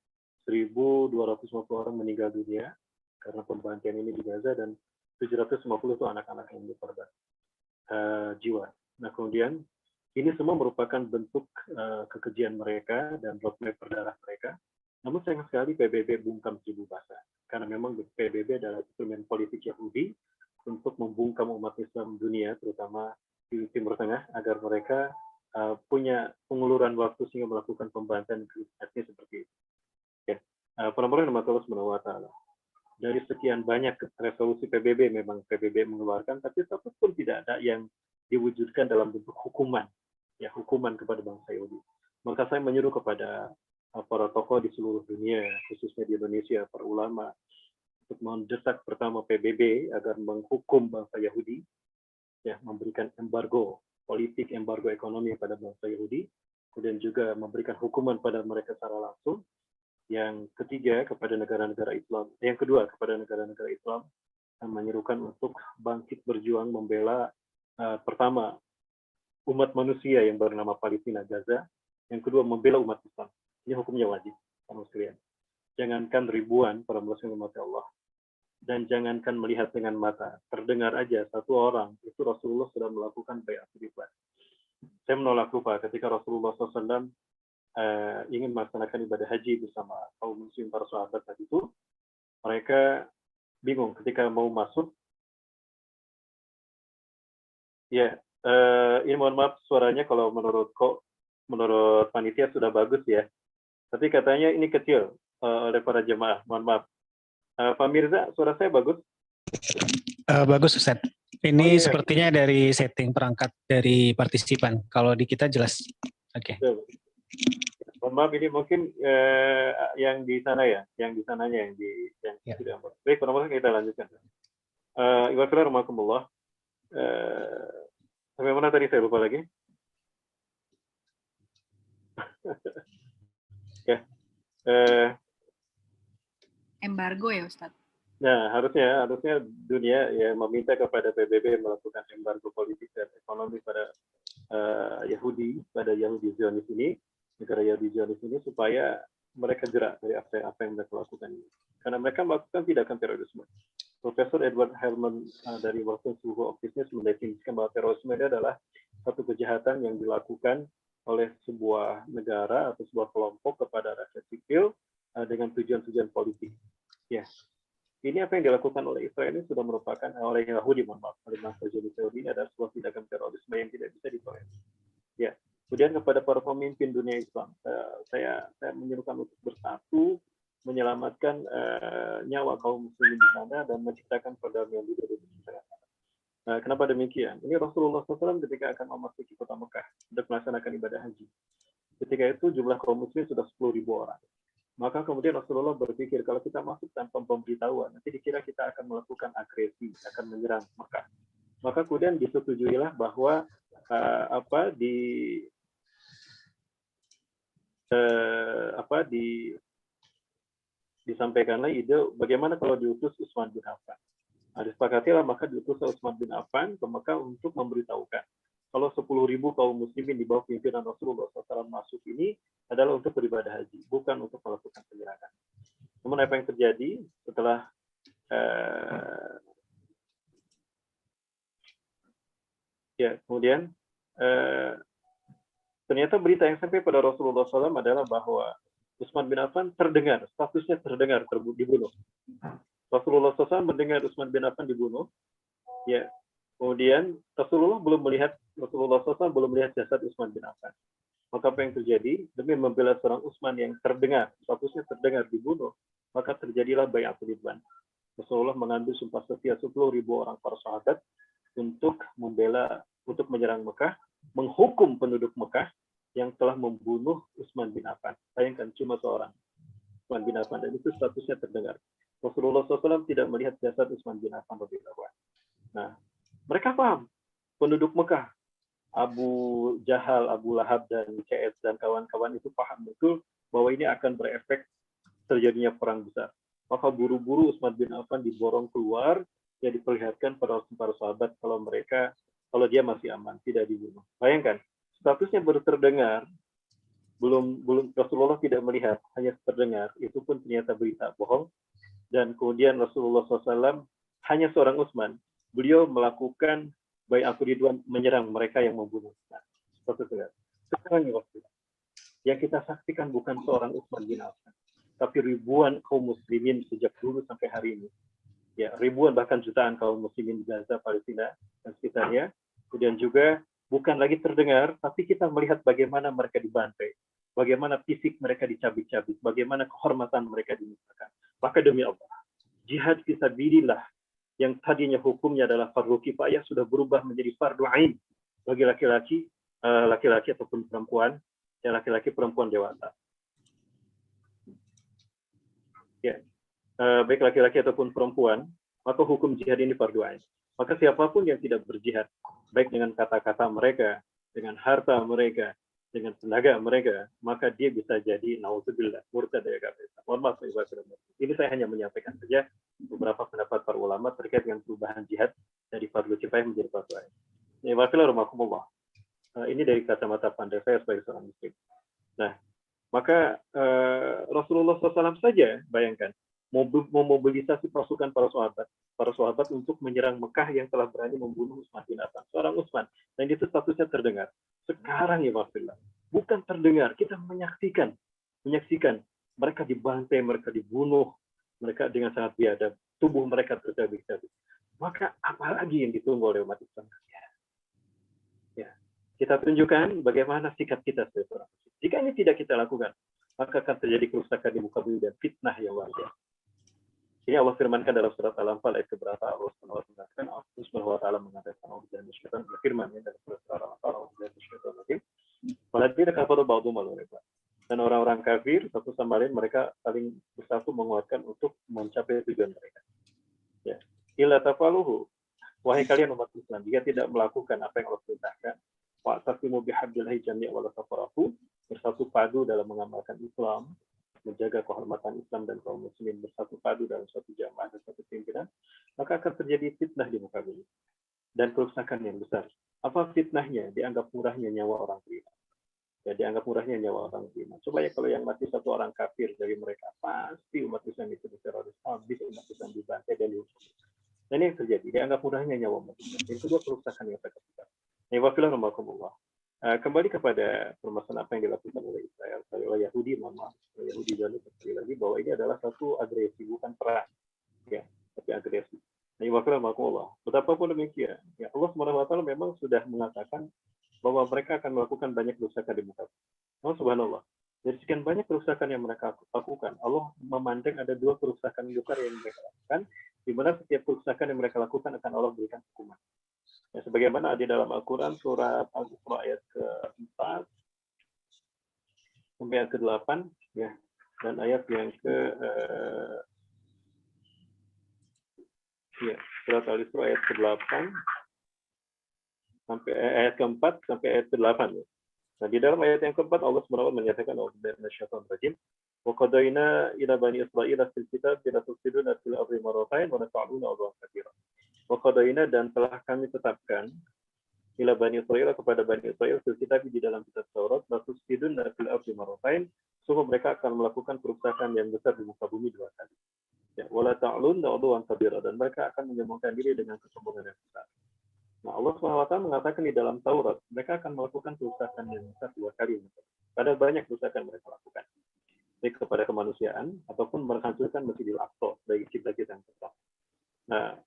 1.250 orang meninggal dunia karena pembantaian ini di Gaza, dan 750 itu anak-anak yang berkorban jiwa. Nah kemudian ini semua merupakan bentuk kekejian mereka dan roadmap berdarah mereka. Namun sayang sekali PBB bungkam seribu bahasa, karena memang PBB adalah instrumen politik Yahudi untuk membungkam umat Islam dunia, terutama di Timur Tengah, agar mereka punya penguluran waktu sehingga melakukan pembantaian etnis seperti itu. Ya. Para Allah Subhanahu wa Ta'ala. Dari sekian banyak resolusi PBB, memang PBB mengeluarkan, tapi satu pun tidak ada yang diwujudkan dalam bentuk hukuman, ya hukuman kepada bangsa Yahudi. Maka saya menyuruh kepada para tokoh di seluruh dunia, khususnya di Indonesia, para ulama, untuk mendesak pertama PBB agar menghukum bangsa Yahudi, ya memberikan embargo politik, embargo ekonomi pada bangsa Yahudi, kemudian juga memberikan hukuman pada mereka secara langsung. Yang ketiga kepada negara-negara Islam, yang kedua kepada negara-negara Islam, menyerukan untuk bangkit berjuang membela pertama umat manusia yang bernama Palestina Gaza, yang kedua membela umat Islam. Ini hukumnya wajib, sama sekalian. Jangankan ribuan para muslim umat Allah, dan jangankan melihat dengan mata, terdengar aja satu orang itu Rasulullah sudah melakukan baiat ridwan. Saya menolak lupa ketika Rasulullah SAW ingin melaksanakan ibadah haji bersama kaum muslim para sahabat tadi itu, mereka bingung ketika mau masuk. Ya, ini mohon maaf suaranya kalau menurut panitia sudah bagus ya, tapi katanya ini kecil oleh para jemaah. Mohon maaf. Pak Mirza, suara saya bagus? Bagus Ustaz. Ini sepertinya dari setting perangkat dari partisipan. Kalau di kita jelas. Oke. Mohon maaf, ini mungkin yang di sana ya, yang di sananya yang tidak. Baik, penomornya kita lanjutkan. Iwafillah rahmatullah. Sampai mana tadi saya lupa lagi. Ya. Embargo ya Ustaz. Nah, harusnya dunia ya meminta kepada PBB melakukan embargo politik dan ekonomi pada Yahudi, pada Yahudi Zionis ini, negara Yahudi Zionis ini, supaya mereka gerak dari apa yang mereka lakukan ini. Karena mereka melakukan tindakan terorisme. Profesor Edward Herman dari Wharton School of Business mendefinisikan bahwa terorisme itu adalah satu kejahatan yang dilakukan oleh sebuah negara atau sebuah kelompok kepada rakyat sipil dengan tujuan-tujuan politik. Ya. Ini apa yang dilakukan oleh Israel ini sudah merupakan oleh Yahudi, mohon maaf, oleh bangsa Yahudi ini adalah sebuah tindakan terorisme yang tidak bisa ditolerir. Ya, Kemudian kepada para pemimpin dunia Islam, saya menyerukan untuk bersatu, menyelamatkan nyawa kaum muslimin di sana dan menciptakan perdamaian di dunia. Nah, kenapa demikian? Ini Rasulullah SAW ketika akan memasuki kota Mekah untuk melaksanakan ibadah haji. Ketika itu jumlah kaum muslim sudah 10.000 orang. Maka kemudian Rasulullah berpikir kalau kita masuk tanpa pemberitahuan, nanti dikira kita akan melakukan agresi, akan menyerang Mekah. Maka kemudian disetujuilah bahwa disampaikanlah ide bagaimana kalau diutus Utsman bin Affan. Nah, disepakatilah maka diutus Utsman bin Affan ke Mekah untuk memberitahukan kalau 10.000 kaum muslimin di bawah pimpinan Rasulullah SAW masuk ini adalah untuk beribadah haji, bukan untuk melakukan penyerangan. Namun apa yang terjadi setelah kemudian ternyata berita yang sampai pada Rasulullah SAW adalah bahwa Utsman bin Affan terdengar, statusnya terdengar dibunuh. Rasulullah SAW mendengar Utsman bin Affan dibunuh. Ya, kemudian Rasulullah SAW belum melihat jasad Utsman bin Affan. Maka apa yang terjadi? Demi membela seorang Utsman yang terdengar, statusnya terdengar dibunuh, maka terjadilah bai'atul ridwan. Rasulullah mengambil sumpah setia 10.000 orang para sahabat untuk menyerang Mekah, menghukum penduduk Mekah yang telah membunuh Utsman bin Affan. Sayangkan cuma seorang Utsman bin Affan, dan itu statusnya terdengar. Rasulullah SAW tidak melihat jasad Utsman bin Affan radhiyallahu anhu. Nah, mereka paham, penduduk Mekah, Abu Jahal, Abu Lahab, dan CS dan kawan-kawan itu paham betul bahwa ini akan berefek terjadinya perang besar. Maka buru-buru Utsman bin Affan diborong keluar, ya diperlihatkan pada para sahabat kalau dia masih aman, tidak dibunuh. Bayangkan, statusnya baru terdengar, belum Rasulullah tidak melihat, hanya terdengar, itu pun ternyata berita bohong. Dan kemudian Rasulullah SAW hanya seorang Utsman, beliau melakukan bai'atul ridwan menyerang mereka yang membunuh. Nah, sekarang yang kita saksikan bukan seorang Utsman bin Affan, tapi ribuan kaum muslimin sejak dulu sampai hari ini. Ya, ribuan bahkan jutaan kaum muslimin di Gaza, Palestina dan sekitarnya. Kemudian juga bukan lagi terdengar, tapi kita melihat bagaimana mereka dibantai, bagaimana fisik mereka dicabik-cabik, bagaimana kehormatan mereka dimusnahkan. Maka demi Allah, jihad fisabilillah yang tadinya hukumnya adalah fardhu kifayah sudah berubah menjadi fardhu ain bagi laki-laki ataupun perempuan, ya laki-laki perempuan dewasa. Ya, baik laki-laki ataupun perempuan, maka hukum jihad ini fardhu ain. Maka siapapun yang tidak berjihad, baik dengan kata-kata mereka, dengan harta mereka, dengan tenaga mereka, maka dia bisa jadi naudzubillah murtad dari agama Islam. Mohon maaf, ini saya hanya menyampaikan saja beberapa pendapat para ulama terkait dengan perubahan jihad dari fardhu kifayah menjadi fardhu ain. Ya, warahmatullah. Ini dari kacamata pandang saya sebagai seorang muslim. Nah, maka Rasulullah SAW saja bayangkan memobilisasi pasukan para sahabat untuk menyerang Mekah yang telah berani membunuh Utsman bin Affan, seorang Utsman, dan itu statusnya terdengar. Sekarang ya Maafillah, bukan terdengar, kita menyaksikan mereka dibantai, mereka dibunuh, mereka dengan sangat biadab, tubuh mereka tercabik-cabik. Maka apalagi yang ditunggu oleh umat Islam? Ya, kita tunjukkan bagaimana sikap kita sebagai orang Muslim. Jika ini tidak kita lakukan, maka akan terjadi kerusakan di muka bumi dan fitnah yang luar biasa. Ini Allah firmankan dalam surat Al-Anfal ayat keberapa? Allah Subhanahu wa taala mengatakan dan syaitan berfirman dalam surat Al-Anfal dan orang-orang kafir satu sama lain mereka saling bersatu menguatkan untuk mencapai tujuan mereka. Ya. Illa tafaluhu, wahai kalian umat Islam, jika tidak melakukan apa yang Allah perintahkan, wa'tasimu bihablillahi jami'an wa la tafarraqu, bersatu padu dalam mengamalkan Islam, menjaga kehormatan Islam dan kaum muslimin bersatu padu dalam suatu jamaah dan suatu pimpinan, maka akan terjadi fitnah di muka bumi dan kerusakan yang besar. Apa fitnahnya? Dianggap murahnya nyawa orang beriman. Ya, dianggap murahnya nyawa orang beriman. Coba ya kalau yang mati satu orang kafir dari mereka, pasti umat Islam itu diteroris, habis umat Islam dibantai dan dihukum. Dan ini yang terjadi, dianggap murahnya nyawa umat Islam. Yang kedua, kerusakan yang sangat besar. Wafilah rahmatullah. Kembali kepada permasalahan apa yang dilakukan oleh Israel, oleh Yahudi, Yahudi dan sekali lagi bahwa ini adalah satu agresi, bukan perang, ya, tapi agresi. Wafilah rahmatullah. Betapapun demikian, ya Allah SWT memang sudah mengatakan bahwa mereka akan melakukan banyak kerusakan di muka bumi. Oh, subhanallah. Dari sekian banyak kerusakan yang mereka lakukan, Allah memandang ada 2 kerusakan besar yang mereka lakukan, di mana setiap kerusakan yang mereka lakukan akan Allah berikan hukuman. Ya, sebagaimana di dalam Al-Quran surat Al-Isra ayat ke-4 sampai ayat ke-8, ya, dan ayat yang surat Al-Isra ayat ke-8 sampai ayat ke-4 sampai ayat ke-8. Ya. Nah, di dalam ayat yang keempat Allah SWT menyatakan wa qadaina ila bani Israil fil kitab la tufsiduna fil ardi marratayn wa la ta'luna 'uluwan kabira. Wa qadaina, dan telah kami tetapkan ila bani Israil, kepada bani Israil fil kitab, di dalam kitab Taurat, la tufsiduna fil ardi marratayn, sungguh mereka akan melakukan kerusakan yang besar di muka bumi 2 kali. Ya, wa la ta'luna 'uluwan kabira, dan mereka akan menyombongkan diri dengan kesombongan yang besar. Nah, Allah SWT mengatakan di dalam Taurat, mereka akan melakukan kerusakan yang besar 2 kali. Padahal banyak kerusakan mereka lakukan, baik kepada kemanusiaan ataupun menghancurkan Masjidil Aqsa bagi kiblat yang tetap. Nah,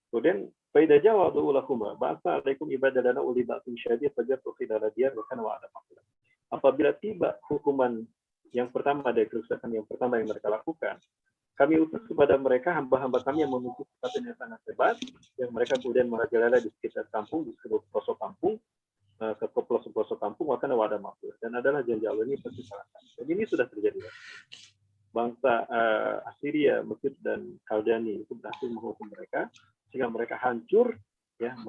kemudian faida jawadu lahuma ba'sa alaikum ibadalana uli ba'sin syadid fajatu khilala diyar wa kana wa'ada maqula. Apabila tiba hukuman yang pertama dari kerusakan yang pertama yang mereka lakukan, kami utus kepada mereka hamba-hamba kami yang memiliki kekuatan yang sangat hebat, yang mereka kemudian merajalela di sekitar kampung, di seluruh pelosok kampung, ke pelosok-pelosok kampung, maka ada makhluk, dan adalah janji Allah ini pasti salah. Jadi ini sudah terjadi. Bangsa Assyria, Mesir, dan Kaldani itu berhasil menghukum mereka, sehingga mereka hancur, ya,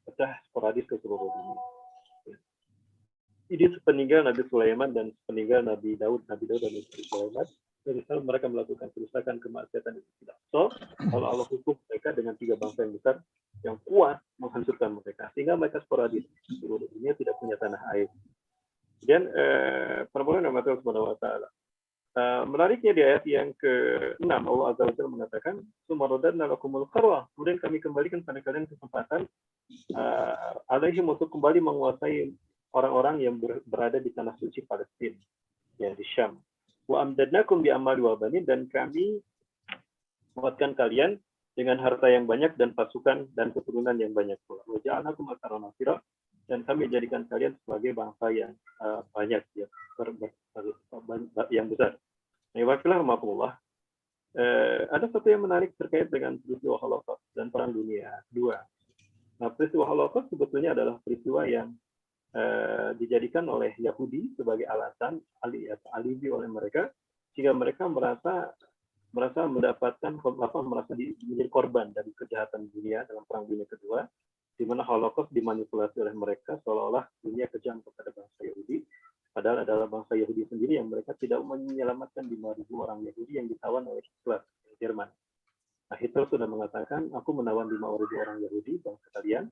pecah sporadis ke seluruh dunia. Ini sepeninggal Nabi Sulaiman dan sepeninggal Nabi Daud dan Nabi Sulaiman. Dari sana mereka melakukan kerusakan, kemaksiatan itu tidak. So, kalau Allah hukum mereka dengan 3 bangsa yang besar yang kuat menghancurkan mereka, sehingga mereka sporadis seluruh dunia tidak punya tanah air. Dan permohonan Allah Subhanahu Wa Taala. Menariknya di ayat yang ke-6 Allah Azza wa Jalla mengatakan, "Sumarodanna lakumul qarwa." Kemudian kami kembalikan pada kalian kesempatan alaihim untuk kembali menguasai orang-orang yang berada di tanah suci Palestina, ya, di Syam. Wa amdadnakum bi amwali wa banin, dan kami menguatkan kalian dengan harta yang banyak dan pasukan dan keturunan yang banyak pula. Wa ja'alnakum aktsara nafira, dan kami jadikan kalian sebagai bangsa yang banyak, ya, yang besar. Nah, wafilah ada satu yang menarik terkait dengan peristiwa Holocaust dan Perang Dunia II. Nah, peristiwa Holocaust sebetulnya adalah peristiwa yang dijadikan oleh Yahudi sebagai alasan alibi oleh mereka, sehingga mereka merasa mendapatkan merasa menjadi korban dari kejahatan dunia dalam Perang Dunia Kedua, di mana Holocaust dimanipulasi oleh mereka seolah-olah dunia kejam kepada bangsa Yahudi, padahal adalah bangsa Yahudi sendiri yang mereka tidak menyelamatkan 5.000 orang Yahudi yang ditawan oleh Hitler Jerman. Nah, Hitler sudah mengatakan, aku menawan 5.000 orang Yahudi bangsa kalian,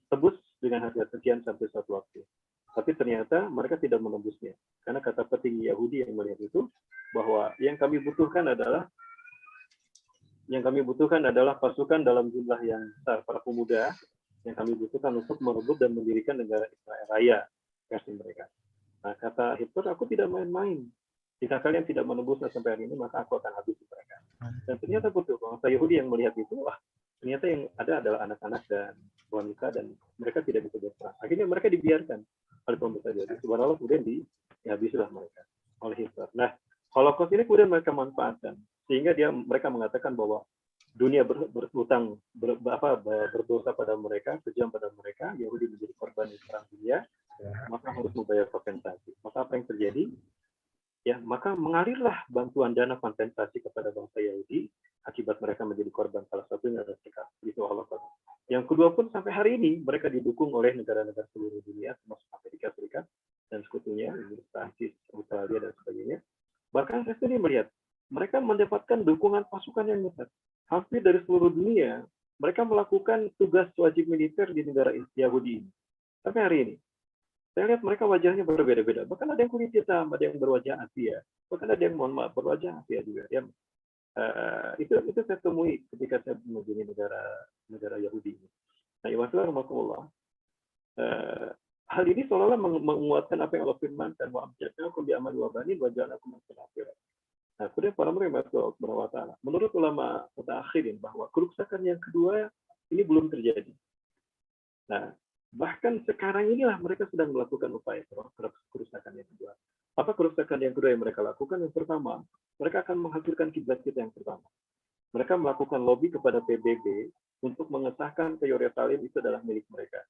tebus dengan harga sekian sampai suatu waktu. Tapi ternyata mereka tidak menembusnya. Karena kata petinggi Yahudi yang melihat itu, bahwa yang kami butuhkan adalah pasukan dalam jumlah yang besar, para pemuda yang kami butuhkan untuk merebut dan mendirikan negara Israel Raya, versi mereka. Nah, kata Hitler, aku tidak main-main. Jika kalian tidak menembusnya sampai hari ini, maka aku akan habisi mereka. Dan ternyata betul, bangsa Yahudi yang melihat itu, ternyata yang ada adalah anak-anak dan wanita, dan mereka tidak bisa berperang. Akhirnya mereka dibiarkan oleh pemerintah Yahudi. Subhanallah, kemudian dihabisilah mereka oleh Hitler. Nah, Holocaust ini kemudian mereka manfaatkan, sehingga mereka mengatakan bahwa dunia berdosa pada mereka, kejam pada mereka, Yahudi menjadi korban di perang dunia, maka harus membayar kompensasi. Maka apa yang terjadi? Ya, maka mengalirlah bantuan dana kompensasi kepada bangsa Yahudi akibat mereka menjadi korban, salah satunya adalah peristiwa Holocaust. Yang kedua pun sampai hari ini mereka didukung oleh negara-negara seluruh dunia, termasuk Amerika Serikat dan sekutunya, Prancis, Australia dan sebagainya. Bahkan saya sendiri melihat mereka mendapatkan dukungan pasukan yang besar. Hampir dari seluruh dunia mereka melakukan tugas wajib militer di negara Yahudi ini. Sampai hari ini saya lihat mereka wajahnya berbeda-beda. Bahkan ada yang kulit hitam, ada yang berwajah Asia, bahkan ada yang berwajah Asia juga. Ya, itu saya temui ketika saya mengunjungi negara Yahudi. Nah, Iwasullah, hal ini seolah-olah menguatkan apa yang Allah firmankan, wa amjadnakum bi amwali wa banin wa ja'alnakum aktsara. Nah, kemudian para ulama Subhanahu wa Ta'ala, menurut ulama mutaakhirin bahwa kerusakan yang kedua ini belum terjadi. Nah, Bahkan sekarang inilah mereka sedang melakukan upaya kerusakan yang kedua. Apa kerusakan yang kedua yang mereka lakukan? Yang pertama, mereka akan menghancurkan kiblat kita yang pertama. Mereka melakukan lobby kepada PBB untuk mengesahkan ke Yerusalem itu adalah milik mereka.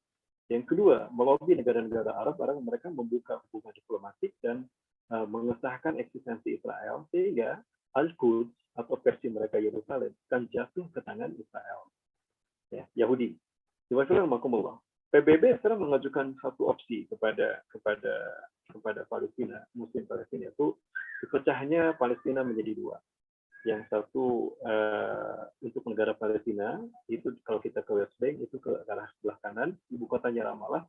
Yang kedua, melobi negara-negara Arab agar mereka membuka hubungan diplomatik dan mengesahkan eksistensi Israel sehingga Al-Quds atau versi mereka Yerusalem akan jatuh ke tangan Israel. Ya, Yahudi. Jazakumullah. PBB sekarang mengajukan satu opsi kepada Palestina, Muslim Palestina, itu dipecahnya Palestina menjadi dua. Yang satu untuk negara Palestina, itu kalau kita ke West Bank, itu ke arah sebelah kanan, ibu kotanya Ramallah.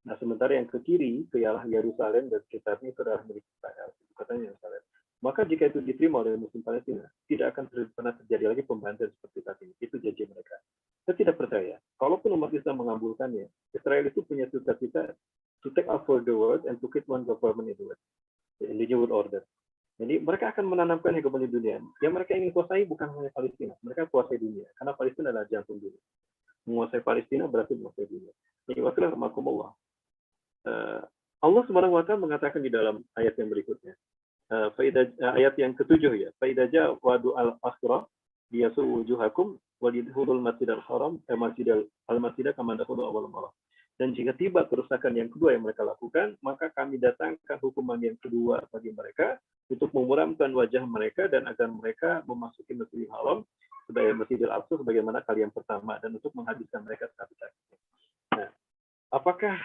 Nah, sementara yang ke kiri, ke arah Yerusalem dan sekitarnya itu adalah milik Israel, ibu kotanya Yerusalem. Maka jika itu diterima oleh Muslim Palestina, tidak akan pernah terjadi lagi pembantian seperti saat ini. Itu janji mereka. Saya tidak percaya. Kalaupun umat Islam mengabulkannya, Israel itu punya cita-cita to take over the world and to create one government in the world, in the new world order. Jadi mereka akan menanamkan hegemoni dunia. Yang mereka ingin kuasai bukan hanya Palestina, mereka kuasai dunia. Karena Palestina adalah jantung dunia. Menguasai Palestina berarti menguasai dunia. Jadi wakil rahmatullah. Allah Subhanahu wa Ta'ala mengatakan di dalam ayat yang berikutnya. Ayat yang ketujuh ya. Fa idza ja'a wa'du al-akhirah liyasu wujuhakum wa lidkhulul masjidal haram al-masjidah kama dakhulu awwal marrah. Dan jika tiba kerusakan yang kedua yang mereka lakukan, maka kami datangkan hukuman yang kedua bagi mereka untuk memuramkan wajah mereka dan agar mereka memasuki Masjidil Haram sebagai Masjidil Aqsa sebagaimana kali yang pertama dan untuk menghabiskan mereka sekali-kali. Nah, apakah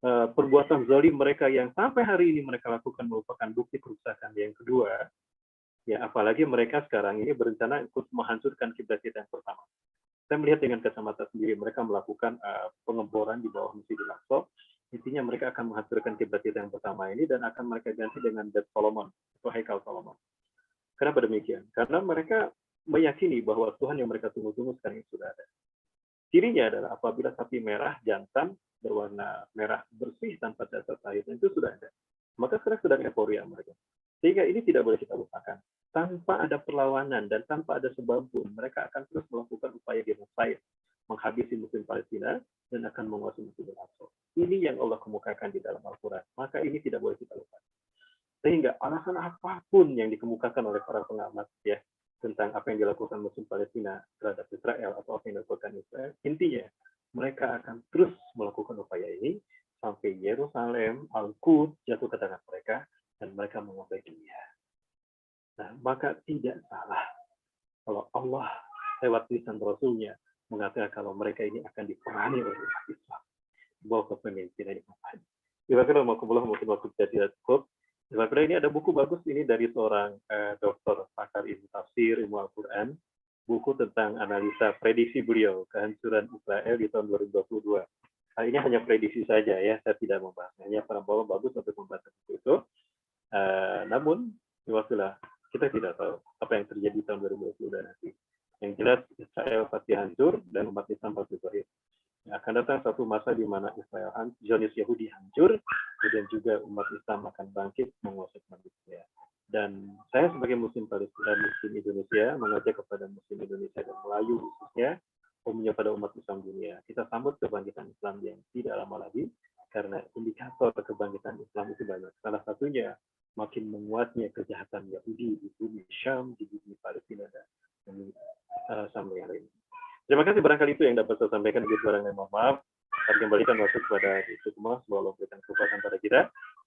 perbuatan zalim mereka yang sampai hari ini mereka lakukan merupakan bukti kerusakan yang kedua? Ya, apalagi mereka sekarang ini berencana ikut menghancurkan kiblat kita yang pertama. Saya melihat dengan kacamata sendiri mereka melakukan pengeboran di bawah Masjidil Aqsa. Intinya mereka akan menghancurkan kiblat kita yang pertama ini dan akan mereka ganti dengan Bait Solomon atau Haikal Solomon. Kenapa demikian? Karena mereka meyakini bahwa Tuhan yang mereka tunggu-tunggu sekarang ini sudah ada. Cirinya adalah apabila sapi merah jantan berwarna merah bersih tanpa dasar air itu sudah ada. Maka sekarang sedang euforia mereka. Sehingga ini tidak boleh kita lupakan. Tanpa ada perlawanan dan tanpa ada sebab pun, mereka akan terus melakukan upaya genosid, menghabisi Muslim Palestina dan akan menguasai Masjidil Aqsa. Ini yang Allah kemukakan di dalam Al-Quran. Maka ini tidak boleh kita lupakan. Sehingga alasan apapun yang dikemukakan oleh para pengamat ya tentang apa yang dilakukan Muslim Palestina terhadap Israel atau apa yang dilakukan Israel, intinya mereka akan terus melakukan upaya ini sampai Yerusalem, Al-Quds jatuh ke tangan mereka dan mereka menguasai dunia. Nah, maka tidak salah kalau Allah lewat lisan Rasulnya mengatakan kalau mereka ini akan diperangi oleh umat Islam. Bawa kepemimpinan yang apa? Kira-kira mungkin waktu tidak cukup. Kira-kira ini ada buku bagus ini dari seorang dokter pakar ilmu tafsir, ilmu Al-Quran. Buku tentang analisa prediksi beliau kehancuran Israel di tahun 2022. Hal ini hanya prediksi saja ya, saya tidak membahasnya. Hanya para bawa bagus untuk membahas itu. Namun, iwakilah kita tidak tahu apa yang terjadi tahun 2022 nanti. Yang jelas Israel pasti hancur dan umat Islam pasti berakhir. Akan datang satu masa di mana Israel Zionis Yahudi hancur, kemudian juga umat Islam akan bangkit menguasai manusia. Dan saya sebagai Muslim Palestina, Muslim Indonesia mengajak kepada Muslim Indonesia dan Melayu khususnya, umumnya pada umat Islam dunia. Kita sambut kebangkitan Islam yang tidak lama lagi, karena indikator kebangkitan Islam itu banyak. Salah satunya makin menguatnya kejahatan Yahudi di bumi Syam, di bumi Palestina dan sampai yang lain. Terima kasih, barangkali itu yang dapat saya sampaikan. Begitu barangkali mohon maaf. Kami kembalikan waktu kepada Tuhan, semoga Allah memberikan kekuatan pada kita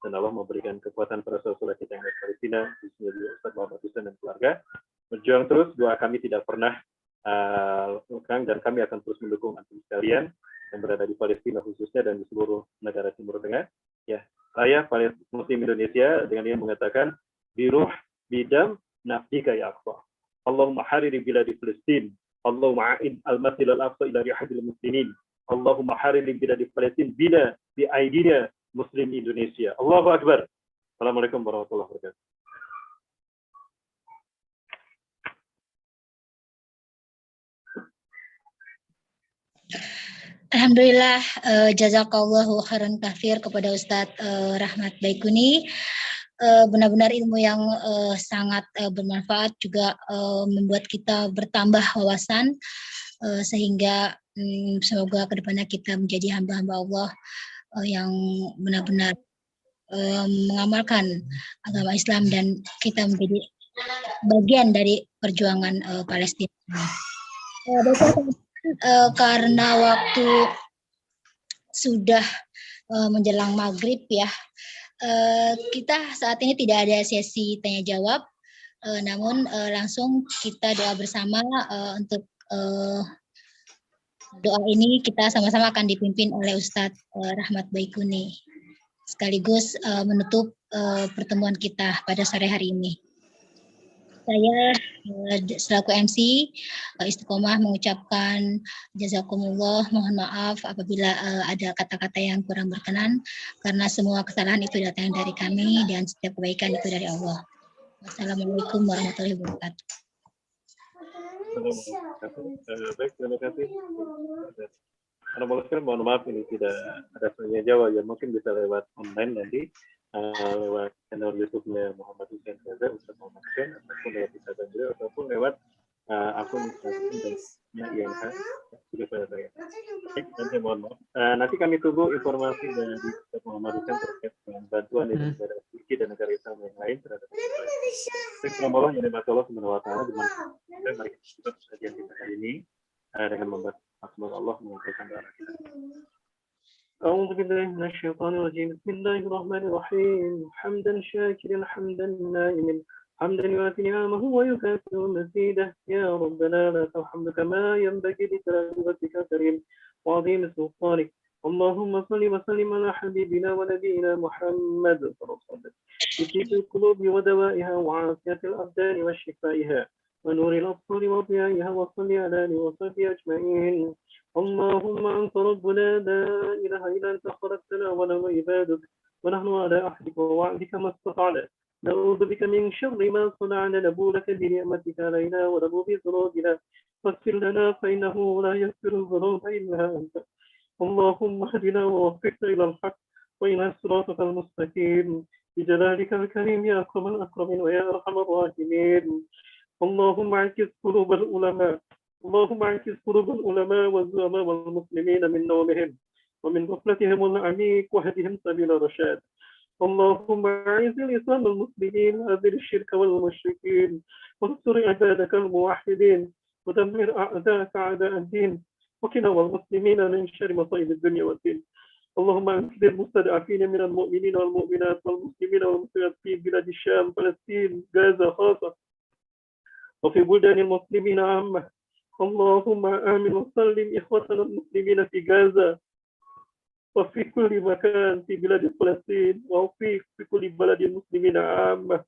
dan Allah memberikan kekuatan pada saudara kita yang dari Palestina, khususnya juga Ustaz Muhammad Hussein dan keluarga. Berjuang terus, doa kami tidak pernah lekang dan kami akan terus mendukung antum sekalian yang berada di Palestina khususnya dan di seluruh negara Timur Tengah. Ya, saya Muslim Indonesia dengan ini mengatakan biruh bidam nafdika ya Allah. Allahumma hariri biladi Palestin. Allahumma a'id al-masjid al-aqsa ila rihadil muslimin. Allahumma hariri biladi Palestin bina bi aidina Muslim Indonesia. Allahu Akbar. Assalamualaikum warahmatullahi wabarakatuh. Alhamdulillah, jazakallahu khairan kafir kepada Ustadz Rahmat Baikuni. Benar-benar ilmu yang sangat bermanfaat juga membuat kita bertambah wawasan sehingga Semoga kedepannya kita menjadi hamba-hamba Allah yang benar-benar mengamalkan agama Islam dan kita menjadi bagian dari perjuangan Palestina. Karena waktu sudah menjelang maghrib ya, kita saat ini tidak ada sesi tanya jawab, namun langsung kita doa bersama untuk doa ini kita sama-sama akan dipimpin oleh Ustadz Rahmat Baikuni sekaligus menutup pertemuan kita pada sore hari ini. Saya selaku MC Istiqomah mengucapkan jazakumullah, mohon maaf apabila ada kata-kata yang kurang berkenan karena semua kesalahan itu datang dari kami dan setiap kebaikan itu dari Allah. Wassalamualaikum warahmatullahi wabarakatuh. Baik, terima kasih. Karena mohon maaf ini tidak ada tanya jawab ya, mungkin bisa lewat online nanti. Lewat channel YouTube-nya Muhammad Hussein Gaza, Ustaz Muhammad Hussein, ataupun lewat Instagram beliau, ataupun lewat akun Instagram dan INH sudah pada saya. Baik, nanti mohon maaf. Nanti kami tunggu informasi dari Ustaz Muhammad Hussein terkait dengan bantuan dari negara Turki dan negara Islam yang lain terhadap Bismillah yang dimati Allah Subhanahu wa Ta'ala. Mari kita tutup kajian kita kali ini dengan membaca Allah mengumpulkan doa kita. أعوذ بالله من الشيطان الرجيم بسم الله الرحمن الرحيم حمدا شاكرا حمدا نائما حمدا يوافي نعمه ويكافئ مزيده يا ربنا لك الحمد كما ينبغي لجلال وجهك الكريم وعظيم سلطانك اللهم صل وسلم على حبيبنا ونبينا محمد صلى الله عليه وسلم بطيب القلوب ودوائها وعافية الأبدان وشفائها ونور الأبصار وضيائها وصل على آله وصحبه أجمعين اللهم أنت ربنا لا إله إلا أنت خلقتنا ونحن عبادك ونحن على عهدك ووعدك ما استطعنا نعوذ بك من شر ما صنعنا نبوء لك بنعمتك علينا ونبوء بذنوبنا فاغفر لنا فإنه لا يغفر الذنوب إلا أنت اللهم اهدنا ووفقنا إلى الحق وإلى صراطك المستقيم بجلالك الكريم يا أكرم الأكرمين ويا أرحم الراحمين اللهم اعكس قلوب العلماء اللهم اعكس قلوب العلماء والزعماء والمسلمين من نومهم ومن غفلتهم العميق واهدهم سبيل الرشاد اللهم اعز الاسلام والمسلمين واذل الشرك والمشركين وانصر عبادك الموحدين ودمر اعداءك اعداء الدين وقنا والمسلمين من شر مصائب الدنيا والدين اللهم انقذ المستضعفين من المؤمنين والمؤمنات والمسلمين والمسلمات في بلاد الشام فلسطين غزه خاصه وفي بلدان المسلمين عامه اللهم آمن وسلم إخوتنا المسلمين في غزة وفي كل مكان في بلاد فلسطين وفي كل بلد المسلمين عامة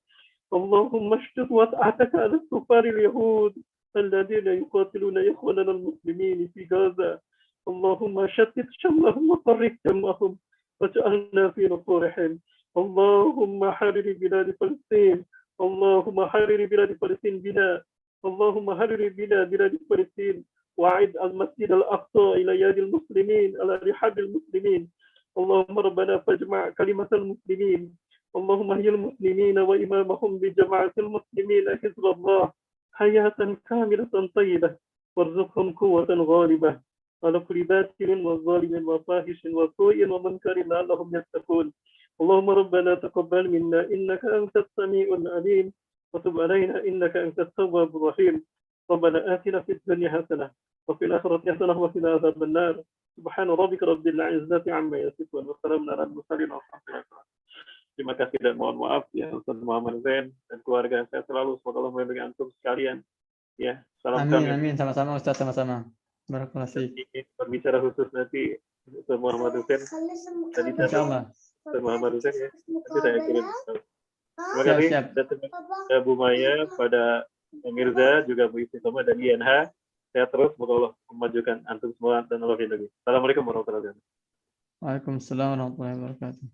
اللهم اشتد وطأتك على الكفار اليهود الذين يقاتلون إخواننا المسلمين في غزة اللهم شتت شملهم وفرق جمعهم واجعلنا في نصورهم اللهم حرر بلاد فلسطين اللهم حرر بلاد فلسطين بنا اللهم حرر بنا بلاد فلسطين وأعد المسجد الأقصى إلى يد المسلمين على رحاب المسلمين اللهم ربنا فاجمع كلمة المسلمين اللهم هي المسلمين وإمامهم بجماعة المسلمين حزب الله حياة كاملة طيبة وارزقهم قوة غالبة على كل باطل وظالم وفاحش وسوء ومنكر لعلهم يتقون اللهم ربنا تقبل منا إنك أنت السميع العليم وتب علينا إنك أنت التواب الرحيم ربنا آتنا في الدنيا حسنة وفي الآخرة حسنة وقنا عذاب النار سبحان ربك رب العزة عما يصفون وسلام على المرسلين والحمد لله. Terima kasih dan mohon maaf ya Ustaz Muhammad Hussein dan keluarga saya selalu semoga Allah melindungi antum sekalian ya. Salam Amin, kami. amin, sama-sama Ustaz, sama-sama. Barakallahu fiik. Berbicara khusus nanti Ustaz Muhammad Hussein tadi Insyaallah. Ustaz Muhammad Hussein ya. Nanti saya kirim. Terima Siap, kasih siap. pada Bu Maya, pada Mirza, juga Bu Istiqomah dan INH. Saya terus semoga Allah memajukan antum semua dan Allah lindungi. Assalamualaikum warahmatullahi wabarakatuh. Waalaikumsalam warahmatullahi wabarakatuh.